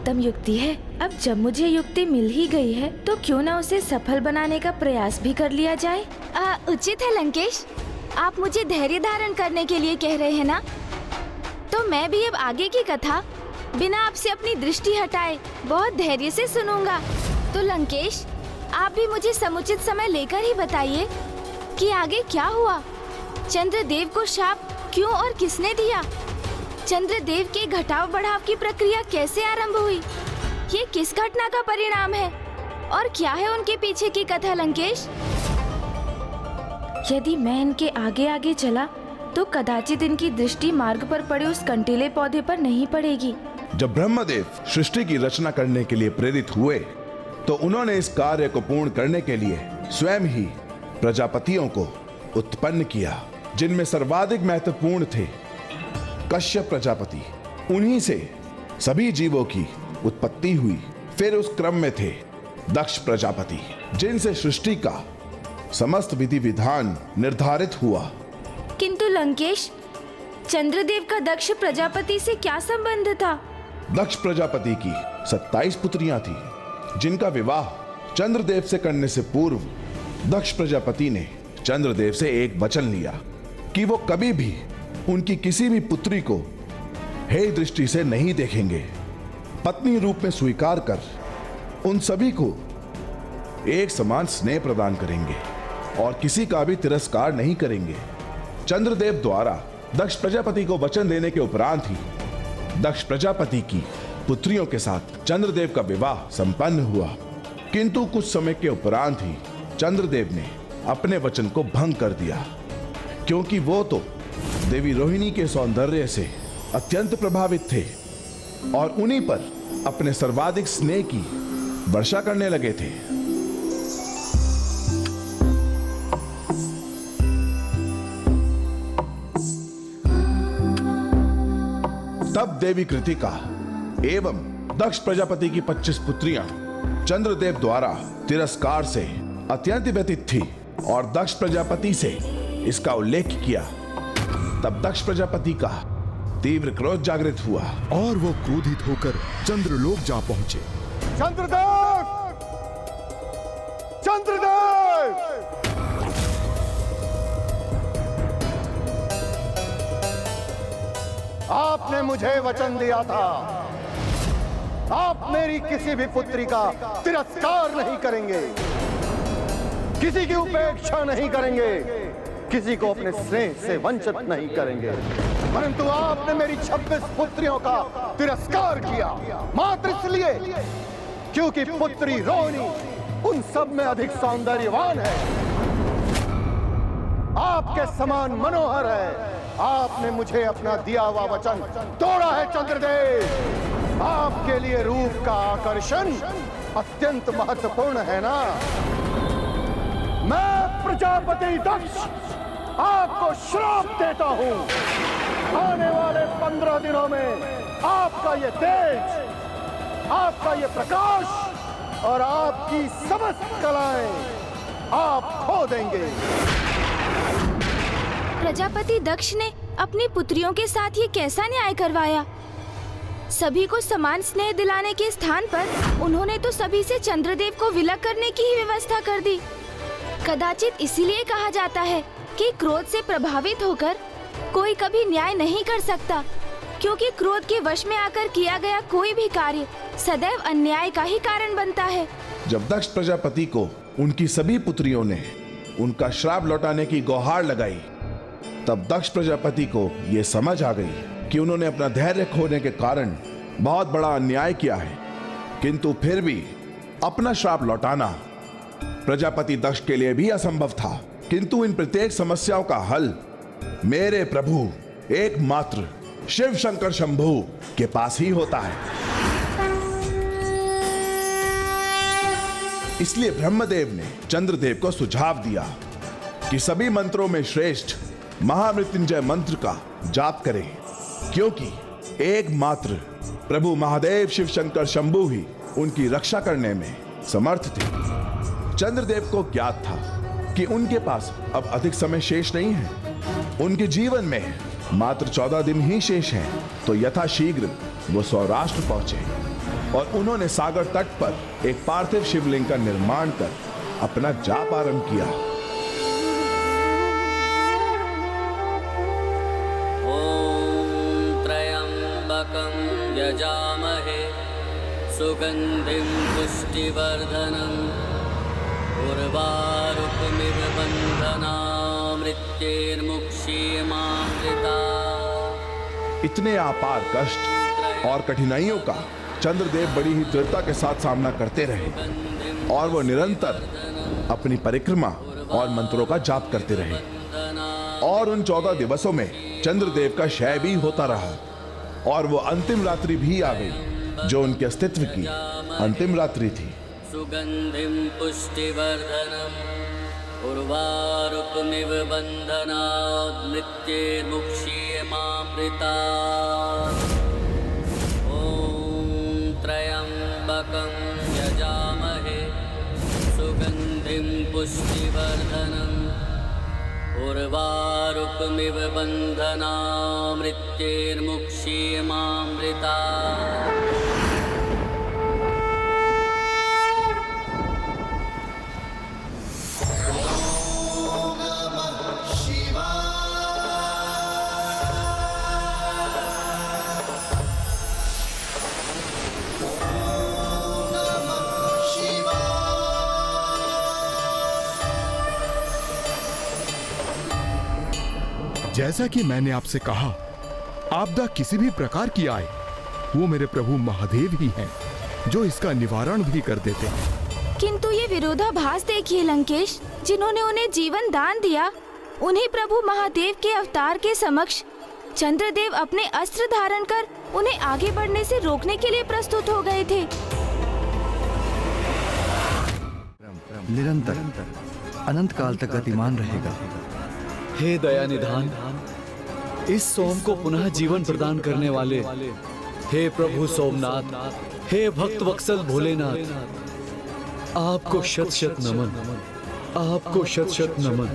उत्तम युक्ति है। अब जब मुझे युक्ति मिल ही गई है तो क्यों न उसे सफल बनाने का प्रयास भी कर लिया जाए। उचित है लंकेश, आप मुझे धैर्य धारण करने के लिए कह रहे हैं ना? तो मैं भी अब आगे की कथा बिना आपसे अपनी दृष्टि हटाए बहुत धैर्य से सुनूंगा। तो लंकेश, आप भी मुझे समुचित समय लेकर ही बताइए कि आगे क्या हुआ। चंद्रदेव को शाप क्यों और किसने दिया? चंद्रदेव के घटाव बढ़ाव की प्रक्रिया कैसे आरंभ हुई? ये किस घटना का परिणाम है और क्या है उनके पीछे की कथा लंकेश? यदि मैं इनके आगे आगे चला तो कदाचित इनकी दृष्टि मार्ग पर पड़े उस कंटीले पौधे पर नहीं पड़ेगी। जब ब्रह्मदेव सृष्टि की रचना करने के लिए प्रेरित हुए तो उन्होंने इस कार्य को पूर्ण करने के लिए स्वयं ही प्रजापतियों को उत्पन्न किया, जिनमें सर्वाधिक महत्वपूर्ण थे कश्यप प्रजापति। उन्हीं से सभी जीवों की उत्पत्ति हुई। फिर उस क्रम में थे दक्ष प्रजापति, जिनसे सृष्टि का समस्त विधि विधान निर्धारित हुआ। किंतु लंकेश, चंद्रदेव का दक्ष प्रजापति से क्या संबंध था? दक्ष प्रजापति की 27 पुत्रियां थी, जिनका विवाह चंद्रदेव से करने से पूर्व दक्ष प्रजापति ने चंद्रदेव से एक वचन लिया कि वो कभी भी उनकी किसी भी पुत्री को हे दृष्टि से नहीं देखेंगे। पत्नी रूप में स्वीकार कर उन सभी को एक समान स्नेह प्रदान करेंगे और किसी का भी तिरस्कार नहीं करेंगे। चंद्रदेव द्वारा दक्ष प्रजापति को वचन देने के उपरांत ही दक्ष प्रजापति की पुत्रियों के साथ चंद्रदेव का विवाह संपन्न हुआ। किंतु कुछ समय के उपरांत ही चंद्रदेव ने अपने वचन को भंग कर दिया, क्योंकि वो तो देवी रोहिणी के सौंदर्य से अत्यंत प्रभावित थे और उन्हीं पर अपने सर्वाधिक स्नेह की वर्षा करने लगे थे। तब देवी कृतिका एवं दक्ष प्रजापति की 25 पुत्रियां चंद्रदेव द्वारा तिरस्कार से अत्यंत व्यथित थी और दक्ष प्रजापति से इसका उल्लेख किया। तब दक्ष प्रजापति का तीव्र क्रोध जागृत हुआ और वो क्रोधित होकर चंद्रलोक जा पहुंचे। चंद्रदेव! चंद्रदेव! आपने मुझे वचन दिया था, आप मेरी किसी भी पुत्री का तिरस्कार नहीं करेंगे, किसी की उपेक्षा नहीं करेंगे, किसी को अपने स्नेह से वंचित नहीं करेंगे। परंतु आपने मेरी 26 पुत्रियों का तिरस्कार किया, मात्र इसलिए क्योंकि पुत्री रोहिणी उन सब में अधिक सौंदर्यवान है, आपके समान मनोहर है। आपने मुझे अपना दिया हुआ वचन तोड़ा है चंद्रदेव। आपके लिए रूप का आकर्षण अत्यंत महत्वपूर्ण है ना। मैं प्रजापति दक्ष आपको श्राप देता हूं, आने वाले 15 दिनों में आपका ये तेज, आपका ये प्रकाश और आपकी समस्त कलाएं आप खो देंगे। प्रजापति दक्ष ने अपनी पुत्रियों के साथ ये कैसा न्याय करवाया? सभी को समान स्नेह दिलाने के स्थान पर उन्होंने तो सभी से चंद्रदेव को विलग करने की ही व्यवस्था कर दी। कदाचित इसीलिए कहा जाता है कि क्रोध से प्रभावित होकर कोई कभी न्याय नहीं कर सकता, क्योंकि क्रोध के वश में आकर किया गया कोई भी कार्य सदैव अन्याय का ही कारण बनता है। जब दक्ष प्रजापति को उनकी सभी पुत्रियों ने उनका श्राप लौटाने की गुहार लगाई, तब दक्ष प्रजापति को यह समझ आ गई कि उन्होंने अपना धैर्य खोने के कारण बहुत बड़ा अन्याय किया है। किंतु फिर भी अपना श्राप लौटाना प्रजापति दक्ष के लिए भी असंभव था। किंतु इन प्रत्येक समस्याओं का हल मेरे प्रभु एकमात्र शिव शंकर शंभु के पास ही होता है। इसलिए ब्रह्मदेव ने चंद्रदेव को सुझाव दिया कि सभी मंत्रों में श्रेष्ठ महामृत्युंजय मंत्र का जाप करें, क्योंकि एकमात्र प्रभु महादेव शिव शंकर शंभु ही उनकी रक्षा करने में समर्थ थे। चंद्रदेव को ज्ञात था कि उनके पास अब अधिक समय शेष नहीं है, उनके जीवन में मात्र 14 दिन ही शेष हैं, तो यथाशीघ्र वो सौराष्ट्र पहुंचे। और उन्होंने सागर तट पर एक पार्थिव शिवलिंग का निर्माण कर अपना जाप आरंभ किया। ओम त्र्यंबकं यजामहे सुगंधिं पुष्टिवर्धनम् उर्वारुकमिव बन्धनामृत्यैर्मुक्षीयमामृता। इतने अपार कष्ट और कठिनाइयों का चंद्रदेव बड़ी ही दृढ़ता के साथ सामना करते रहे और वो निरंतर अपनी परिक्रमा और मंत्रों का जाप करते रहे। और उन 14 दिवसों में चंद्रदेव का क्षय भी होता रहा और वो अंतिम रात्रि भी आ गई जो उनके अस्तित्व की अंतिम रात्रि थी। सुगंधिं पुष्टिवर्धनम् उर्वारुकमिव बन्धनात् मृत्यैर्मुक्षीयमामृता। त्र्यंबकं यजामहे सुगंधिं पुष्टिवर्धनम् उर्वारुकमिव बन्धनात् मृत्यैर्मुक्षीयमामृता। जैसा कि मैंने आपसे कहा, आपदा किसी भी प्रकार की आए, वो मेरे प्रभु महादेव ही हैं, जो इसका निवारण भी कर देते हैं। किंतु ये विरोधाभास देखिए लंकेश, जिन्होंने उन्हें जीवन दान दिया, उन्हीं प्रभु महादेव के अवतार के समक्ष चंद्रदेव अपने अस्त्र धारण कर उन्हें आगे बढ़ने से रोकने के लिए प्रस्तुत हो गए थे। निरंतर अनंत काल तक गतिमान रहेगा। हे दया निधान, इस सोम को पुनः जीवन प्रदान करने वाले हे प्रभु सोमनाथ, हे भक्त वत्सल भोलेनाथ, आपको शत शत नमन, आपको शत शत नमन।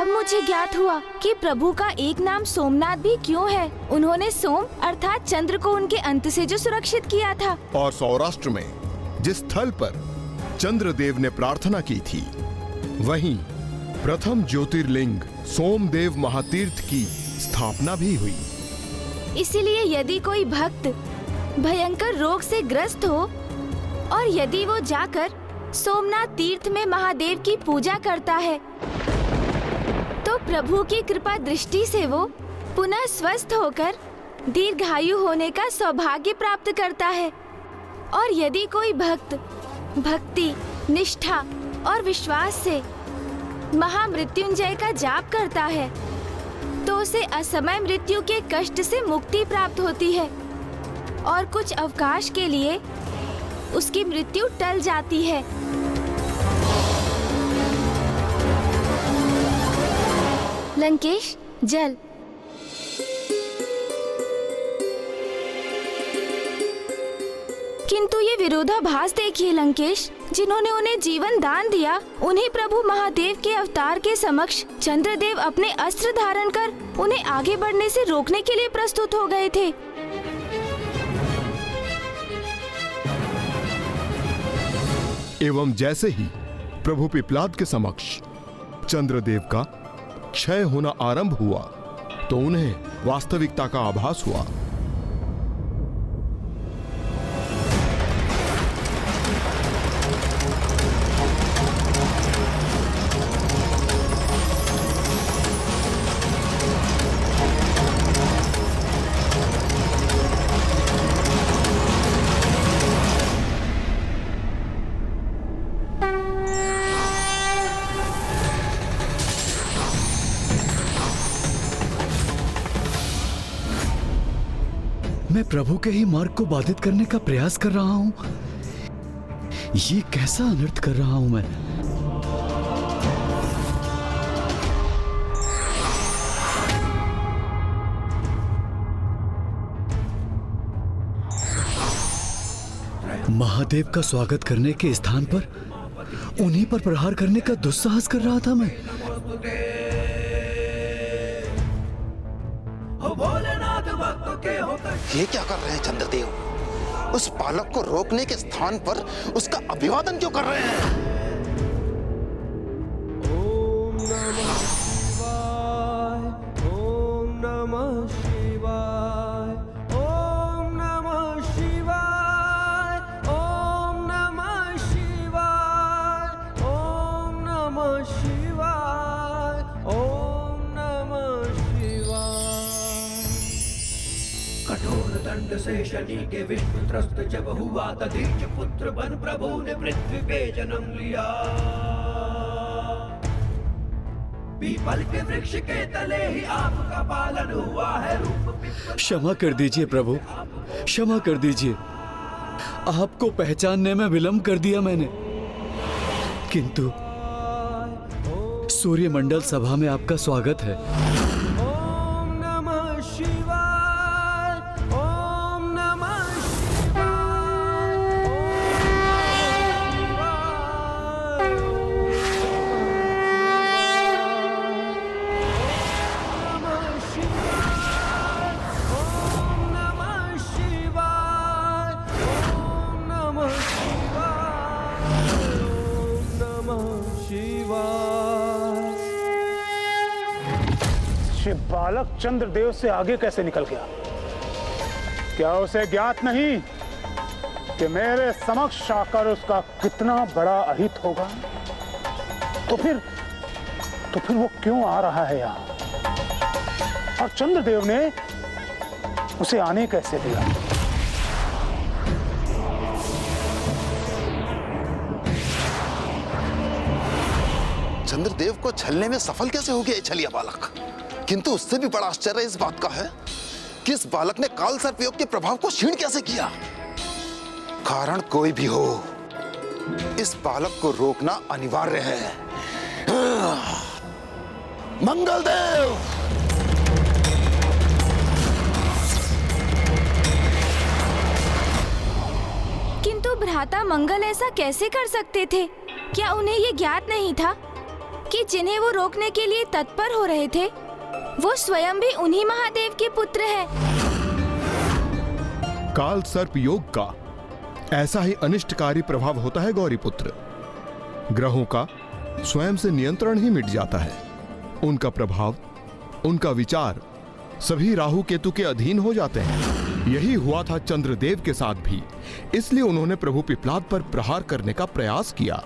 मुझे ज्ञात हुआ कि प्रभु का एक नाम सोमनाथ भी क्यों है। उन्होंने सोम अर्थात चंद्र को उनके अंत से जो सुरक्षित किया था। और सौराष्ट्र में जिस स्थल पर चंद्रदेव ने प्रार्थना की थी, वहीं प्रथम ज्योतिर्लिंग सोमदेव महातीर्थ की स्थापना भी हुई। इसलिए यदि कोई भक्त भयंकर रोग से ग्रस्त हो और यदि वो जाकर सोमनाथ तीर्थ में महादेव की पूजा करता है, तो प्रभु की कृपा दृष्टि से वो पुनः स्वस्थ होकर दीर्घायु होने का सौभाग्य प्राप्त करता है। और यदि कोई भक्त भक्ति, निष्ठा और विश्वास से महामृत्युंजय का जाप करता है, तो उसे असमय मृत्यु के कष्ट से मुक्ति प्राप्त होती है और कुछ अवकाश के लिए उसकी मृत्यु टल जाती है। लंकेश, जल। किंतु ये विरोधाभास देखिए लंकेश, जिन्होंने उन्हें जीवन दान दिया, उन्हीं प्रभु महादेव के अवतार के समक्ष चंद्रदेव अपने अस्त्र धारण कर उन्हें आगे बढ़ने से रोकने के लिए प्रस्तुत हो गए थे। एवं जैसे ही प्रभु पिपलाद के समक्ष चंद्रदेव का क्षय होना आरंभ हुआ, तो उन्हें वास्तविकता का आभास हुआ। मैं प्रभु के ही मार्ग को बाधित करने का प्रयास कर रहा हूं। ये कैसा अनर्थ कर रहा हूं मैं? महादेव का स्वागत करने के स्थान पर उन्हीं पर प्रहार करने का दुस्साहस कर रहा था मैं। ये क्या कर रहे हैं चंद्रदेव? उस बालक को रोकने के स्थान पर उसका अभिवादन क्यों कर रहे हैं? दंड से शनि के विष्णु त्रस्त जब हुआ दधीच पुत्र बन प्रभु ने पृथ्वी पे जन्म लिया। पीपल के वृक्ष के तले ही आपका पालन हुआ है। रूप क्षमा कर दीजिए प्रभु, क्षमा कर दीजिए। आपको पहचानने में विलंब कर दिया मैंने, किंतु सूर्यमंडल सभा में आपका स्वागत है। बालक चंद्रदेव से आगे कैसे निकल गया? क्या उसे ज्ञात नहीं कि मेरे समक्ष आकर उसका कितना बड़ा अहित होगा? तो फिर वो क्यों आ रहा है यहाँ? और चंद्रदेव ने उसे आने कैसे दिया? चंद्रदेव को छलने में सफल कैसे हो गया छलिया बालक? किंतु उससे भी बड़ा आश्चर्य इस बात का है कि इस बालक ने काल सर्पयोग के प्रभाव को क्षीण कैसे किया। कारण कोई भी हो, इस बालक को रोकना अनिवार्य है। मंगलदेव! किंतु भ्राता मंगल ऐसा कैसे कर सकते थे? क्या उन्हें ये ज्ञात नहीं था कि जिन्हें वो रोकने के लिए तत्पर हो रहे थे वो स्वयं भी उन्हीं महादेव के पुत्र हैं? काल सर्प योग का ऐसा ही अनिष्टकारी प्रभाव होता है गौरी पुत्र। ग्रहों का स्वयं से नियंत्रण ही मिट जाता है। उनका प्रभाव, उनका विचार सभी राहु केतु के अधीन हो जाते हैं। यही हुआ था चंद्रदेव के साथ भी। इसलिए उन्होंने प्रभु पिपलाद पर प्रहार करने का प्रयास किया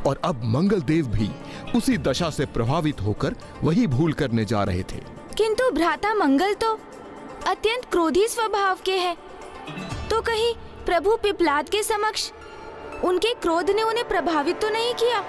और अब मंगलदेव भी उसी दशा से प्रभावित होकर वही भूल करने जा रहे थे। किंतु भ्राता मंगल तो अत्यंत क्रोधी स्वभाव के हैं, तो कहीं प्रभु पिपलाद के समक्ष उनके क्रोध ने उन्हें प्रभावित तो नहीं किया?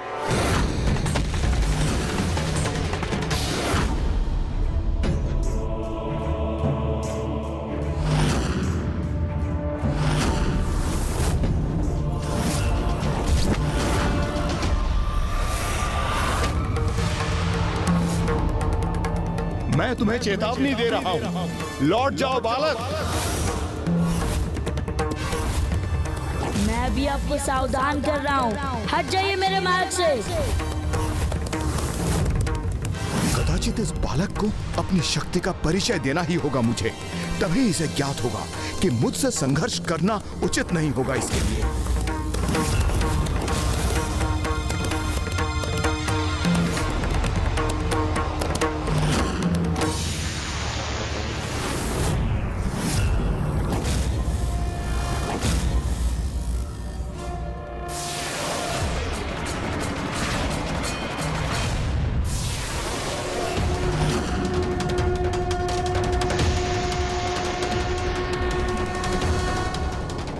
मैं तुम्हें चेतावनी दे रहा हूं, लौट जाओ बालक। मैं भी आपको सावधान कर रहा हूँ, हट जाइए मेरे मार्ग से। कदाचित इस बालक को अपनी शक्ति का परिचय देना ही होगा मुझे, तभी इसे ज्ञात होगा कि मुझसे संघर्ष करना उचित नहीं होगा इसके लिए।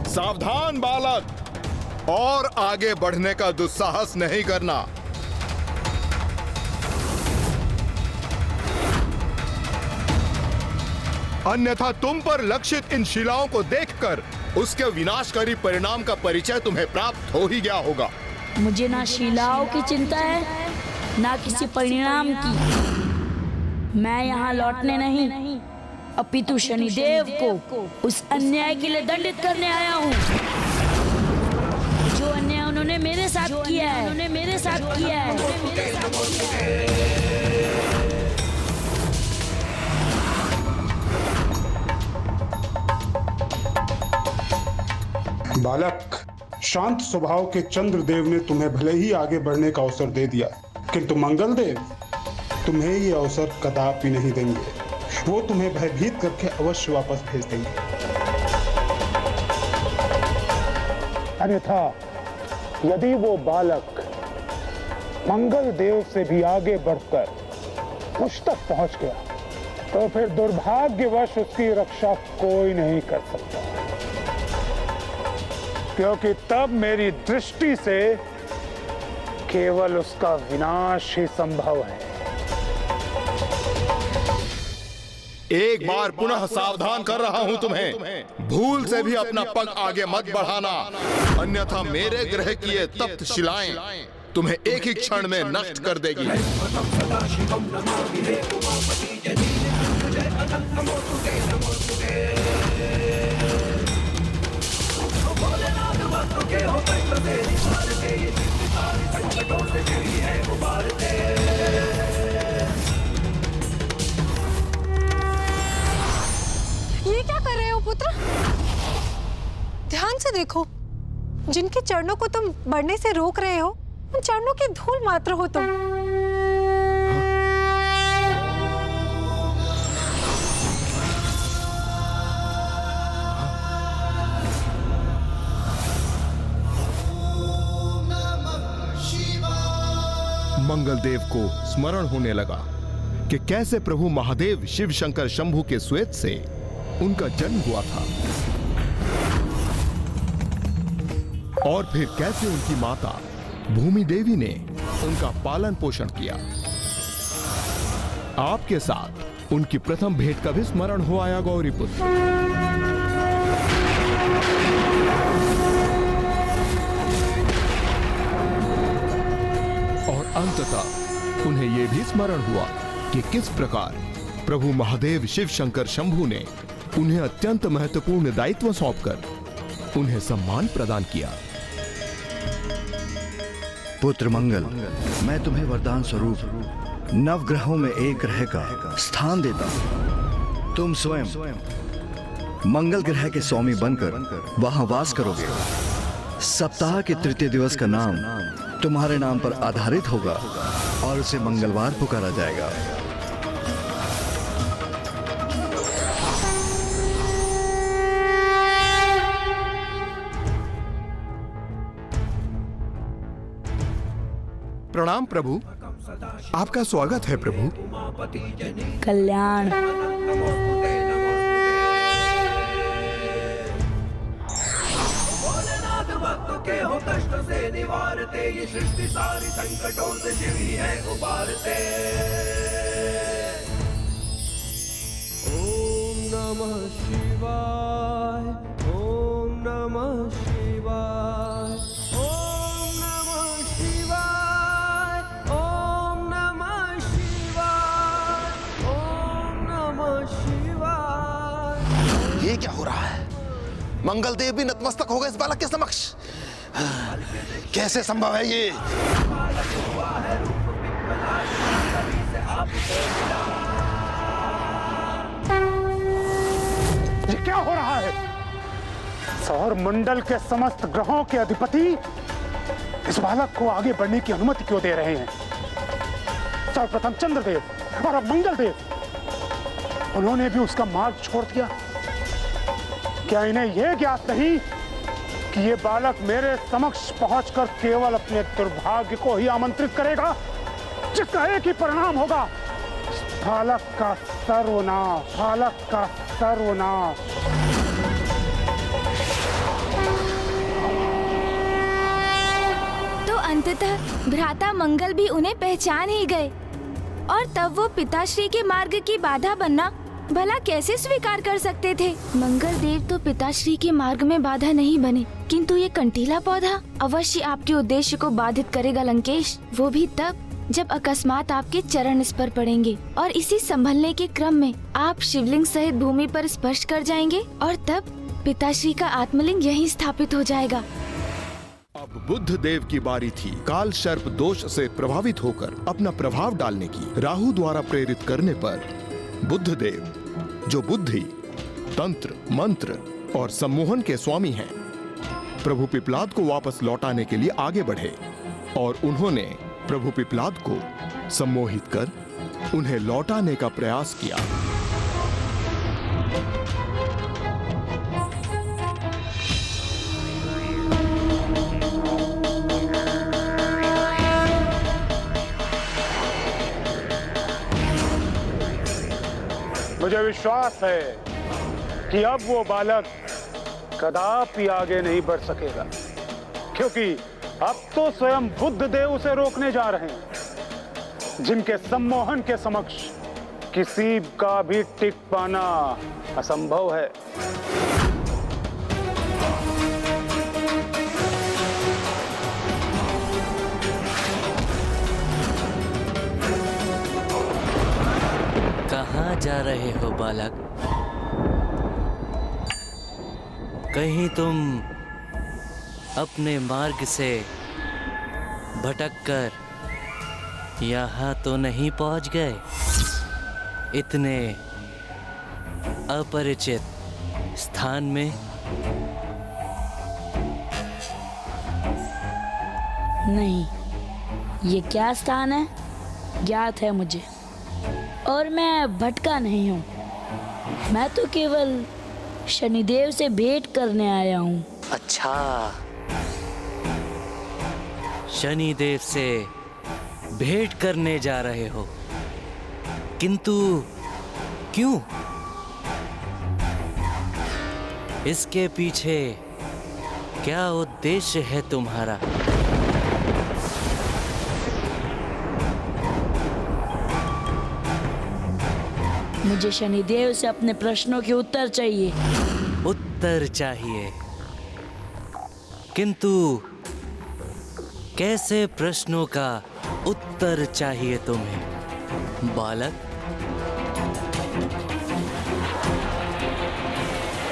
सावधान बालक, और आगे बढ़ने का दुस्साहस नहीं करना। अन्यथा तुम पर लक्षित इन शिलाओं को देखकर उसके विनाशकारी परिणाम का परिचय तुम्हें प्राप्त हो ही गया होगा। मुझे ना शिलाओं की चिंता है, ना किसी परिणाम की। मैं यहाँ लौटने नहीं, अपितु शनिदेव को उस अन्याय के लिए दंडित करने आया हूँ। इन्होंने मेरे साथ किया है, इन्होंने मेरे साथ किया है। बालक, शांत स्वभाव के चंद्रदेव ने तुम्हें भले ही आगे बढ़ने का अवसर दे दिया, किंतु मंगलदेव तुम्हें ये अवसर कदापि नहीं देंगे। वो तुम्हें भयभीत करके अवश्य वापस भेज देंगे। अन्यथा यदि वो बालक मंगलदेव से भी आगे बढ़कर मुझ तक पहुंच गया, तो फिर दुर्भाग्यवश उसकी रक्षा कोई नहीं कर सकता, क्योंकि तब मेरी दृष्टि से केवल उसका विनाश ही संभव है। एक बार पुनः सावधान कर रहा हूं तुम्हें, भूल से भी अपना पग आगे मत बढ़ाना, अन्यथा मेरे ग्रह की ये तप्त शिलाएं तुम्हें एक ही क्षण में नष्ट कर देगी। ये क्या कर रहे हो पुत्र? ध्यान से देखो, जिनके चरणों को तुम बढ़ने से रोक रहे हो, उन चरणों की धूल मात्र हो तुम। मंगलदेव को स्मरण होने लगा कि कैसे प्रभु महादेव शिव शंकर शंभु के श्वेत से उनका जन्म हुआ था, और फिर कैसे उनकी माता भूमि देवी ने उनका पालन पोषण किया। आपके साथ उनकी प्रथम भेंट का भी स्मरण हो आया गौरीपुत्र। और अंततः उन्हें यह भी स्मरण हुआ कि किस प्रकार प्रभु महादेव शिव शंकर शंभु ने उन्हें अत्यंत महत्वपूर्ण दायित्व सौंपकर उन्हें सम्मान प्रदान किया। पुत्र मंगल, मैं तुम्हें वरदान स्वरूप नवग्रहों में एक ग्रह का स्थान देता हूं। तुम स्वयं मंगल ग्रह के स्वामी बनकर वहां वास करोगे। सप्ताह के तृतीय दिवस का नाम तुम्हारे नाम पर आधारित होगा और उसे मंगलवार पुकारा जाएगा। प्रणाम प्रभु, आपका स्वागत है प्रभु। कल्याण। के हो कष्ट से निवारते, ये सृष्टि सारी संकटों से शिव ही है उबारते। ओम नमः शिवाय, ओम नमः शिवाय, ओम नमः शिवाय, ओम नमः शिवाय, ओम नमः शिवाय। ये क्या हो रहा है? मंगलदेव भी नतमस्तक हो गए इस बालक के समक्ष। कैसे संभव है ये? क्या हो रहा है? सौर मंडल के समस्त ग्रहों के अधिपति इस बालक को आगे बढ़ने की अनुमति क्यों दे रहे हैं? सर्वप्रथम चंद्रदेव और अब मंगलदेव, उन्होंने भी उसका मार्ग छोड़ दिया। क्या इन्हें यह ज्ञात नहीं कि ये बालक मेरे समक्ष पहुंचकर केवल अपने दुर्भाग्य को ही आमंत्रित करेगा, जिसका एक ही परिणाम होगा, बालक का सर्वनाश, बालक का सर्वनाश। तो अंततः भ्राता मंगल भी उन्हें पहचान ही गए, और तब वो पिताश्री के मार्ग की बाधा बनना भला कैसे स्वीकार कर सकते थे? मंगल देव तो पिताश्री के मार्ग में बाधा नहीं बने, किंतु ये कंटीला पौधा अवश्य आपके उद्देश्य को बाधित करेगा लंकेश। वो भी तब जब अकस्मात आपके चरण इस पर पड़ेंगे, और इसी संभलने के क्रम में आप शिवलिंग सहित भूमि पर स्पर्श कर जाएंगे, और तब पिताश्री का आत्मलिंग यहीं स्थापित हो जाएगा। अब बुद्ध देव की बारी थी काल सर्प दोष से प्रभावित होकर अपना प्रभाव डालने की। राहु द्वारा प्रेरित करने पर बुद्ध देव, जो बुद्धि, तंत्र, मंत्र और सम्मोहन के स्वामी हैं, प्रभु पिप्लाद को वापस लौटाने के लिए आगे बढ़े और उन्होंने प्रभु पिप्लाद को सम्मोहित कर उन्हें लौटाने का प्रयास किया। मुझे विश्वास है कि अब वो बालक कदापि आगे नहीं बढ़ सकेगा, क्योंकि अब तो स्वयं बुद्ध देव उसे रोकने जा रहे हैं, जिनके सम्मोहन के समक्ष किसी का भी टिक पाना असंभव है। कहाँ जा रहे हो बालक? कहीं तुम अपने मार्ग से भटककर यहाँ तो नहीं पहुँच गए? इतने अपरिचित स्थान में? नहीं, ये क्या स्थान है ज्ञात है मुझे, और मैं भटका नहीं हूँ। मैं तो केवल शनिदेव से भेंट करने आया हूँ। अच्छा, शनिदेव से भेंट करने जा रहे हो, किंतु क्यों? इसके पीछे क्या उद्देश्य है तुम्हारा? मुझे शनिदेव से अपने प्रश्नों के उत्तर चाहिए। उत्तर चाहिए, किंतु कैसे प्रश्नों का उत्तर चाहिए तुम्हें बालक?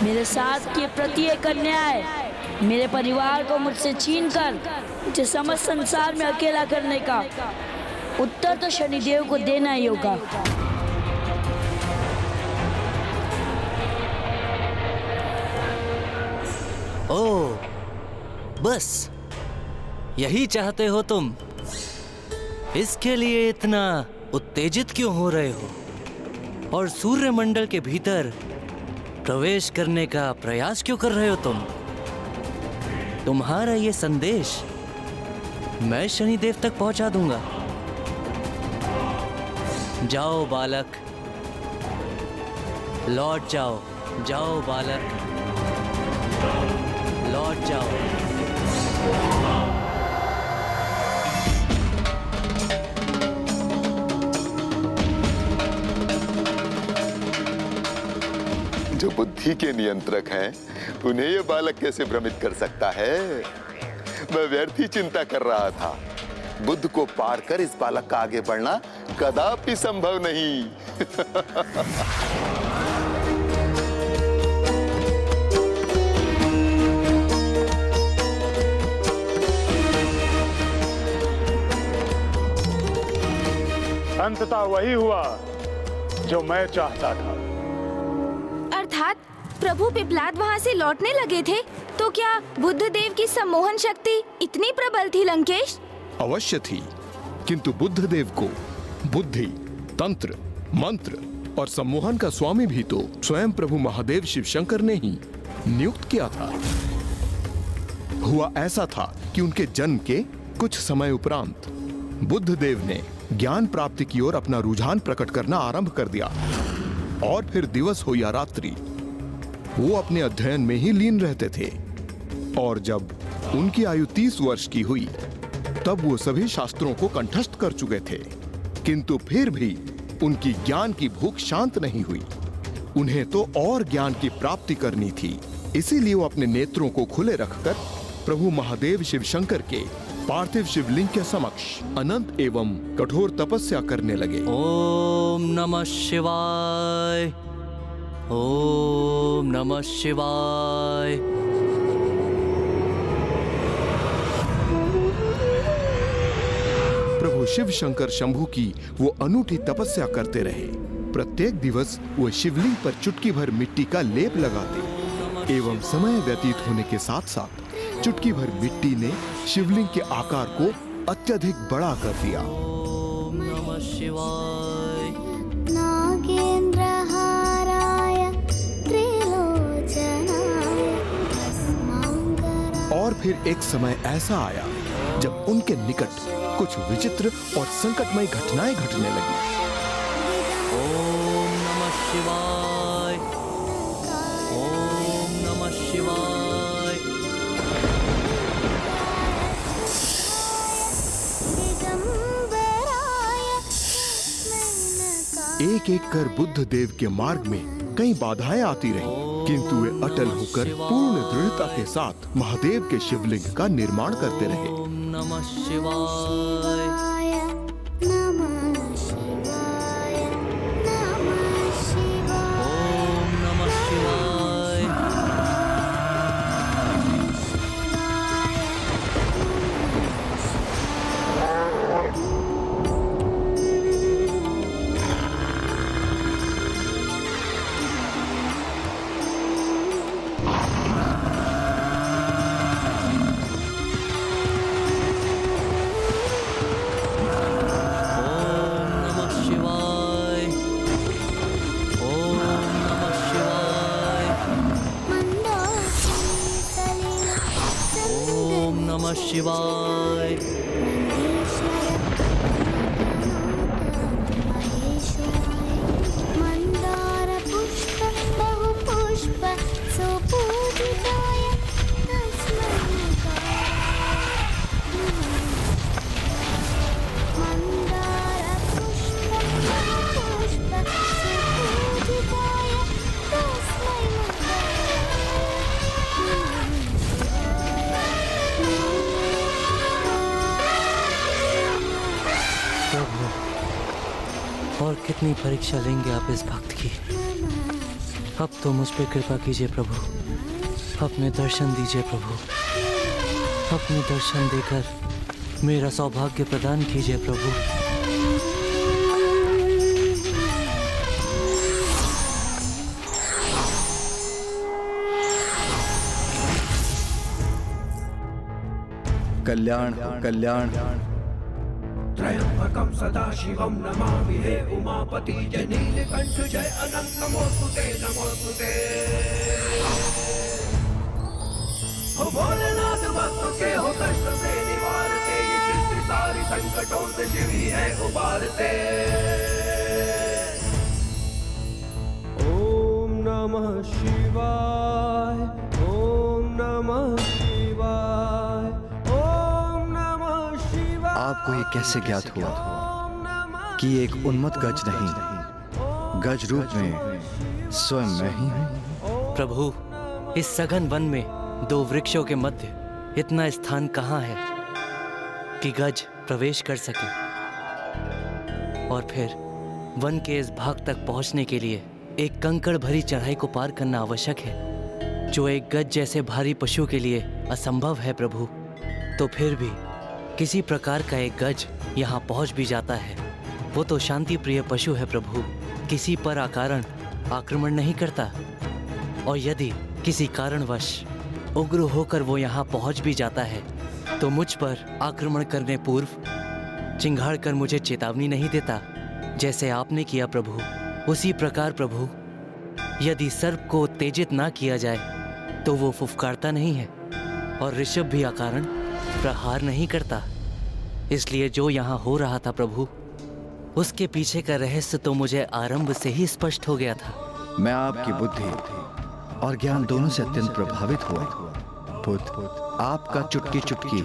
मेरे साथ के प्रति एक अन्याय, मेरे परिवार को मुझसे छीनकर मुझे समस्त संसार में अकेला करने का उत्तर तो शनिदेव को देना ही होगा। ओह, बस यही चाहते हो तुम? इसके लिए इतना उत्तेजित क्यों हो रहे हो और सूर्यमंडल के भीतर प्रवेश करने का प्रयास क्यों कर रहे हो तुम? तुम्हारा ये संदेश मैं शनिदेव तक पहुंचा दूंगा। जाओ बालक, लौट जाओ। जाओ बालक, लौट जाओ। जो बुद्धि के नियंत्रक हैं, उन्हें ये बालक कैसे भ्रमित कर सकता है? मैं व्यर्थ ही चिंता कर रहा था। बुद्ध को पार कर इस बालक का आगे बढ़ना कदापि संभव नहीं। अंततः वही हुआ जो मैं चाहता था। अर्थात प्रभु पिप्लाद वहाँ से लौटने लगे थे, तो क्या बुद्ध देव की सम्मोहन शक्ति इतनी प्रबल थी लंकेश? अवश्य थी, किंतु बुद्ध देव को बुद्धि, तंत्र, मंत्र और सम्मोहन का स्वामी भी तो स्वयं प्रभु महादेव शिव शंकर ने ही नियुक्त किया था। हुआ ऐसा था कि उनके जन्म के कुछ समय उपरांत बुद्ध देव ने ज्ञान प्राप्ति की ओर अपना रुझान प्रकट करना आरंभ कर दिया, और फिर दिवस हो या रात्रि वो अपने अध्ययन में ही लीन रहते थे। और जब उनकी आयु 30 वर्ष की हुई, तब वो सभी शास्त्रों को कंठस्थ कर चुके थे, किंतु फिर भी उनकी ज्ञान की भूख शांत नहीं हुई। उन्हें तो और ज्ञान की प्राप्ति करनी थी, इसीलिए वो अपने नेत्रों को खुले रखकर प्रभु महादेव शिव शंकर के पार्थिव शिवलिंग के समक्ष अनंत एवं कठोर तपस्या करने लगे। ओम नमः शिवाय, ओम नमः शिवाय। शिव शंकर शंभु की वो अनूठी तपस्या करते रहे। प्रत्येक दिवस वो शिवलिंग पर चुटकी भर मिट्टी का लेप लगाते एवं समय व्यतीत होने के साथ साथ चुटकी भर मिट्टी ने शिवलिंग के आकार को अत्यधिक बड़ा कर दिया। ओम नमः शिवाय। और फिर एक समय ऐसा आया जब उनके निकट कुछ विचित्र और संकटमय घटनाएं घटने लगी। ओम नमः शिवाय। ओम नमः शिवाय। एक एक कर बुद्ध देव के मार्ग में कई बाधाएं आती रही, किंतु वे अटल होकर पूर्ण दृढ़ता के साथ महादेव के शिवलिंग का निर्माण करते रहे। ओम नमः शिवाय। ओम नमः शिवाय। शिवाय। मंदार पुष्प बहु पुष्प सुपूजिताय तस्मै मंदार पुष्प बहु पुष्प सुपूजिताय तस्मै और कितनी परीक्षा लेंगे आप इस भक्त की। अब तो मुझ पे कृपा कीजिए प्रभु, अपने दर्शन दीजिए प्रभु, अपने दर्शन देकर मेरा सौभाग्य प्रदान कीजिए प्रभु। कल्याण कल्याण। त्र्यंबकं सदाशिवं नमामि हे उमापति जय नीलकंठ जय अनंत नमोस्तुते नमोस्तुते। हो भोलेनाथ भक्तों के हो कष्ट से निवारते, ये सृष्टि सारी संकटों से शिव ही है उबारते। ओम नमः शिवाय। ओम नमः शिवाय। ओम नमः शिवाय। आपको ये कैसे ज्ञात हुआ कि एक उन्मत्त गज नहीं, गज रूप में स्वयं मैं ही हूँ? प्रभु, इस सघन वन में दो वृक्षों के मध्य इतना स्थान कहाँ है कि गज प्रवेश कर सके? और फिर वन के इस भाग तक पहुंचने के लिए एक कंकड़ भरी चढ़ाई को पार करना आवश्यक है, जो एक गज जैसे भारी पशु के लिए असंभव है प्रभु। तो फिर भी किसी प्रकार का एक गज यहाँ पहुँच भी जाता है। वो तो शांति प्रिय पशु है प्रभु, किसी पर अकारण आक्रमण नहीं करता। और यदि किसी कारणवश उग्र होकर वो यहाँ पहुँच भी जाता है तो मुझ पर आक्रमण करने पूर्व चिंगाड़ कर मुझे चेतावनी नहीं देता, जैसे आपने किया प्रभु। उसी प्रकार प्रभु, यदि सर्प को उत्तेजित ना किया जाए तो वो फुफकारता नहीं है और ऋषभ भी अकारण प्रहार नहीं करता। इसलिए जो यहाँ हो रहा था प्रभु, उसके पीछे का रहस्य तो मुझे आरंभ से ही स्पष्ट हो गया था। मैं आपकी बुद्धि और ज्ञान दोनों से अत्यंत प्रभावित हुआ। पुत्र, आपका चुटकी चुटकी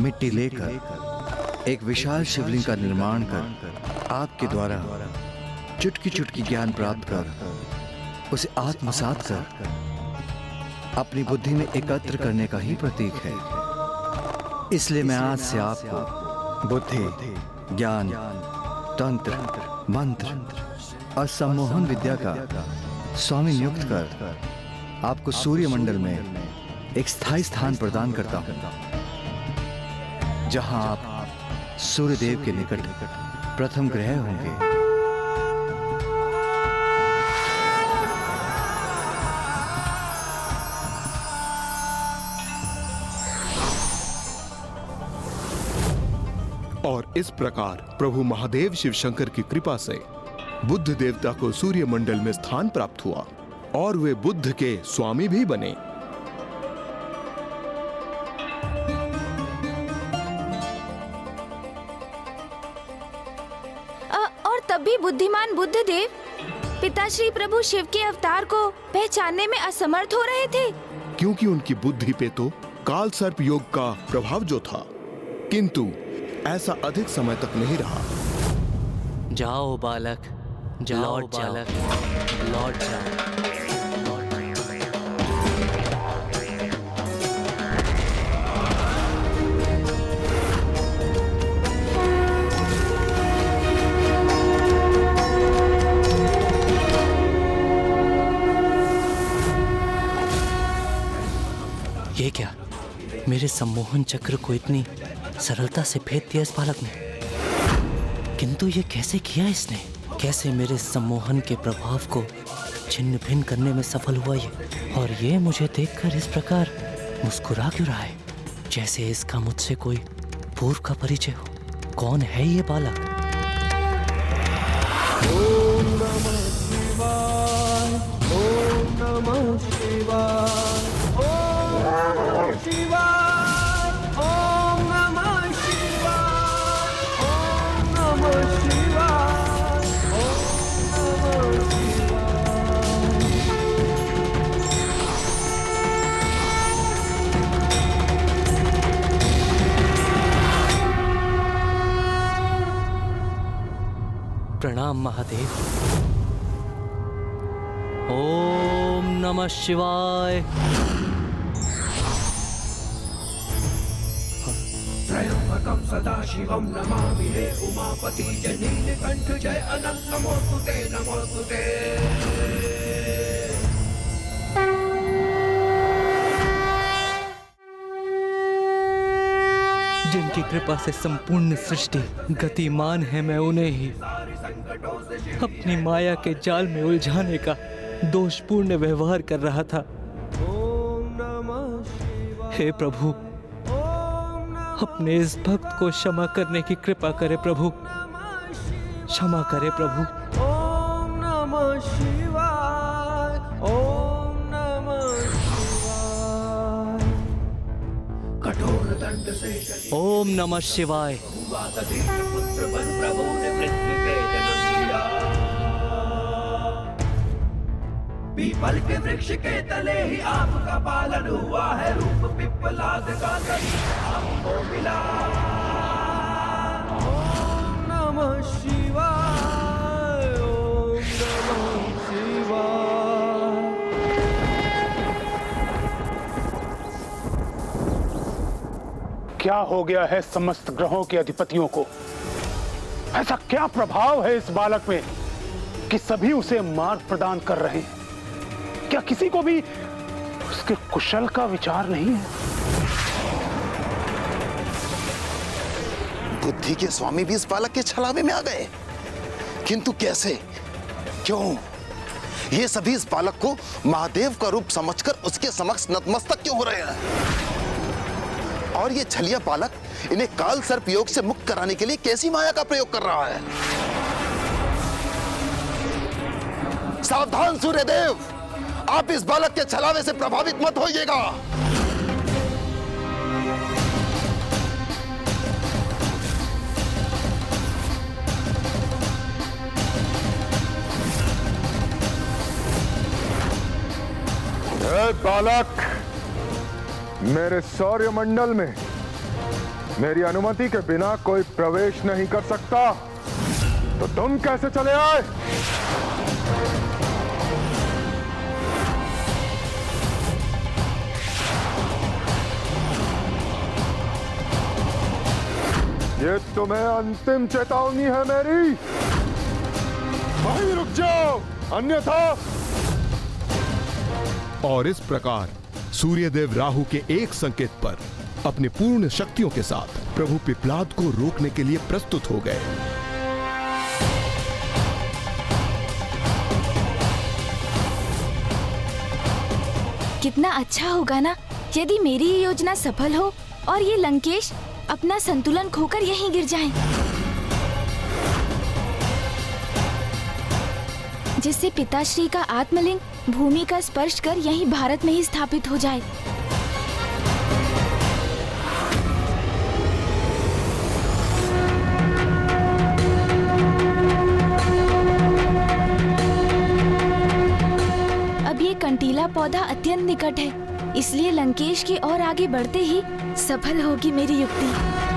मिट्टी लेकर एक विशाल शिवलिंग का निर्माण कर आपके द्वारा चुटकी चुटकी ज्ञान प्राप्त कर उसे आत्मसात कर अपनी बुद्धि में एकत्र करने का ही प्रतीक है। इसलिए मैं आज से आपको बुद्धि, ज्ञान, तंत्र, मंत्र और सम्मोहन विद्या का स्वामी नियुक्त कर आपको सूर्य मंडल में एक स्थायी स्थान प्रदान करता हूं, जहां आप सूर्यदेव के निकट प्रथम ग्रह होंगे। और इस प्रकार प्रभु महादेव शिव शंकर की कृपा से बुद्ध देवता को सूर्य मंडल में स्थान प्राप्त हुआ और वे बुद्ध के स्वामी भी बने। और तब भी बुद्धिमान बुद्ध देव पिताश्री प्रभु शिव के अवतार को पहचानने में असमर्थ हो रहे थे, क्योंकि उनकी बुद्धि पे तो काल सर्प योग का प्रभाव जो था, किंतु ऐसा अधिक समय तक नहीं रहा। जाओ बालक, जाओ बालक, लौट जाओ। ये क्या, मेरे सम्मोहन चक्र को इतनी सरलता से भेद दिया इस बालक ने। किंतु ये कैसे किया इसने? कैसे मेरे सम्मोहन के प्रभाव को छिन्न भिन्न करने में सफल हुआ ये? और ये मुझे देखकर इस प्रकार मुस्कुरा क्यों रहा है, जैसे इसका मुझसे कोई पूर्व का परिचय हो। कौन है ये बालक? ओम नमः शिवाय, ओम नमः शिवाय, ओम नमः शिवाय, ओम नमः शिवाय, ओम नमः शिवाय, ओम नमः प्रणाम महादेव। ओम नमः शिवाय। त्र्यंबकं सदाशिवं नमामि उमापति नीलकंठ जय अनंत नमोस्तुते नमोस्तुते। जिनकी कृपा से संपूर्ण सृष्टि गतिमान है, मैं उन्हें ही अपनी माया के जाल में उलझाने का दोषपूर्ण व्यवहार कर रहा था। हे प्रभु, अपने इस भक्त को क्षमा करने की कृपा करे प्रभु, क्षमा करे प्रभु। ओम नमः शिवाय, ओम नमः शिवाय। कठोर दंड से ओम नमः शिवाय। पुत्र बन प्रभु ने मृत्यु के जन्म लिया। पीपल के वृक्ष के तले ही आपका पालन हुआ है, रूप पिप्पलाद का शरीर आपको मिला। ओम नमः शिवाय, ओम नमः शिवाय। क्या हो गया है समस्त ग्रहों के अधिपतियों को? ऐसा क्या प्रभाव है इस बालक में कि सभी उसे मार्ग प्रदान कर रहे हैं? क्या किसी को भी उसके कुशल का विचार नहीं है? बुद्धि के स्वामी भी इस बालक के छलावे में आ गए, किंतु कैसे, क्यों? ये सभी इस बालक को महादेव का रूप समझकर उसके समक्ष नतमस्तक क्यों हो रहे हैं? और ये छलिया बालक इन्हें काल सर्प योग से मुक्त कराने के लिए कैसी माया का प्रयोग कर रहा है? सावधान सूर्यदेव, आप इस बालक के छलावे से प्रभावित मत होइएगा। ए बालक, मेरे सौर्य मंडल में मेरी अनुमति के बिना कोई प्रवेश नहीं कर सकता, तो तुम कैसे चले आए? ये तुम्हें अंतिम चेतावनी है मेरी, वहीं रुक जाओ, अन्यथा। और इस प्रकार सूर्यदेव राहु के एक संकेत पर अपनी पूर्ण शक्तियों के साथ प्रभु पिप्लाद को रोकने के लिए प्रस्तुत हो गए। कितना अच्छा होगा ना यदि मेरी ये योजना सफल हो और ये लंकेश अपना संतुलन खोकर यहीं गिर जाए, जिससे पिताश्री का आत्मलिंग भूमि का स्पर्श कर यहीं भारत में ही स्थापित हो जाए। अब ये कंटीला पौधा अत्यंत निकट है, इसलिए लंकेश के और आगे बढ़ते ही सफल होगी मेरी युक्ति।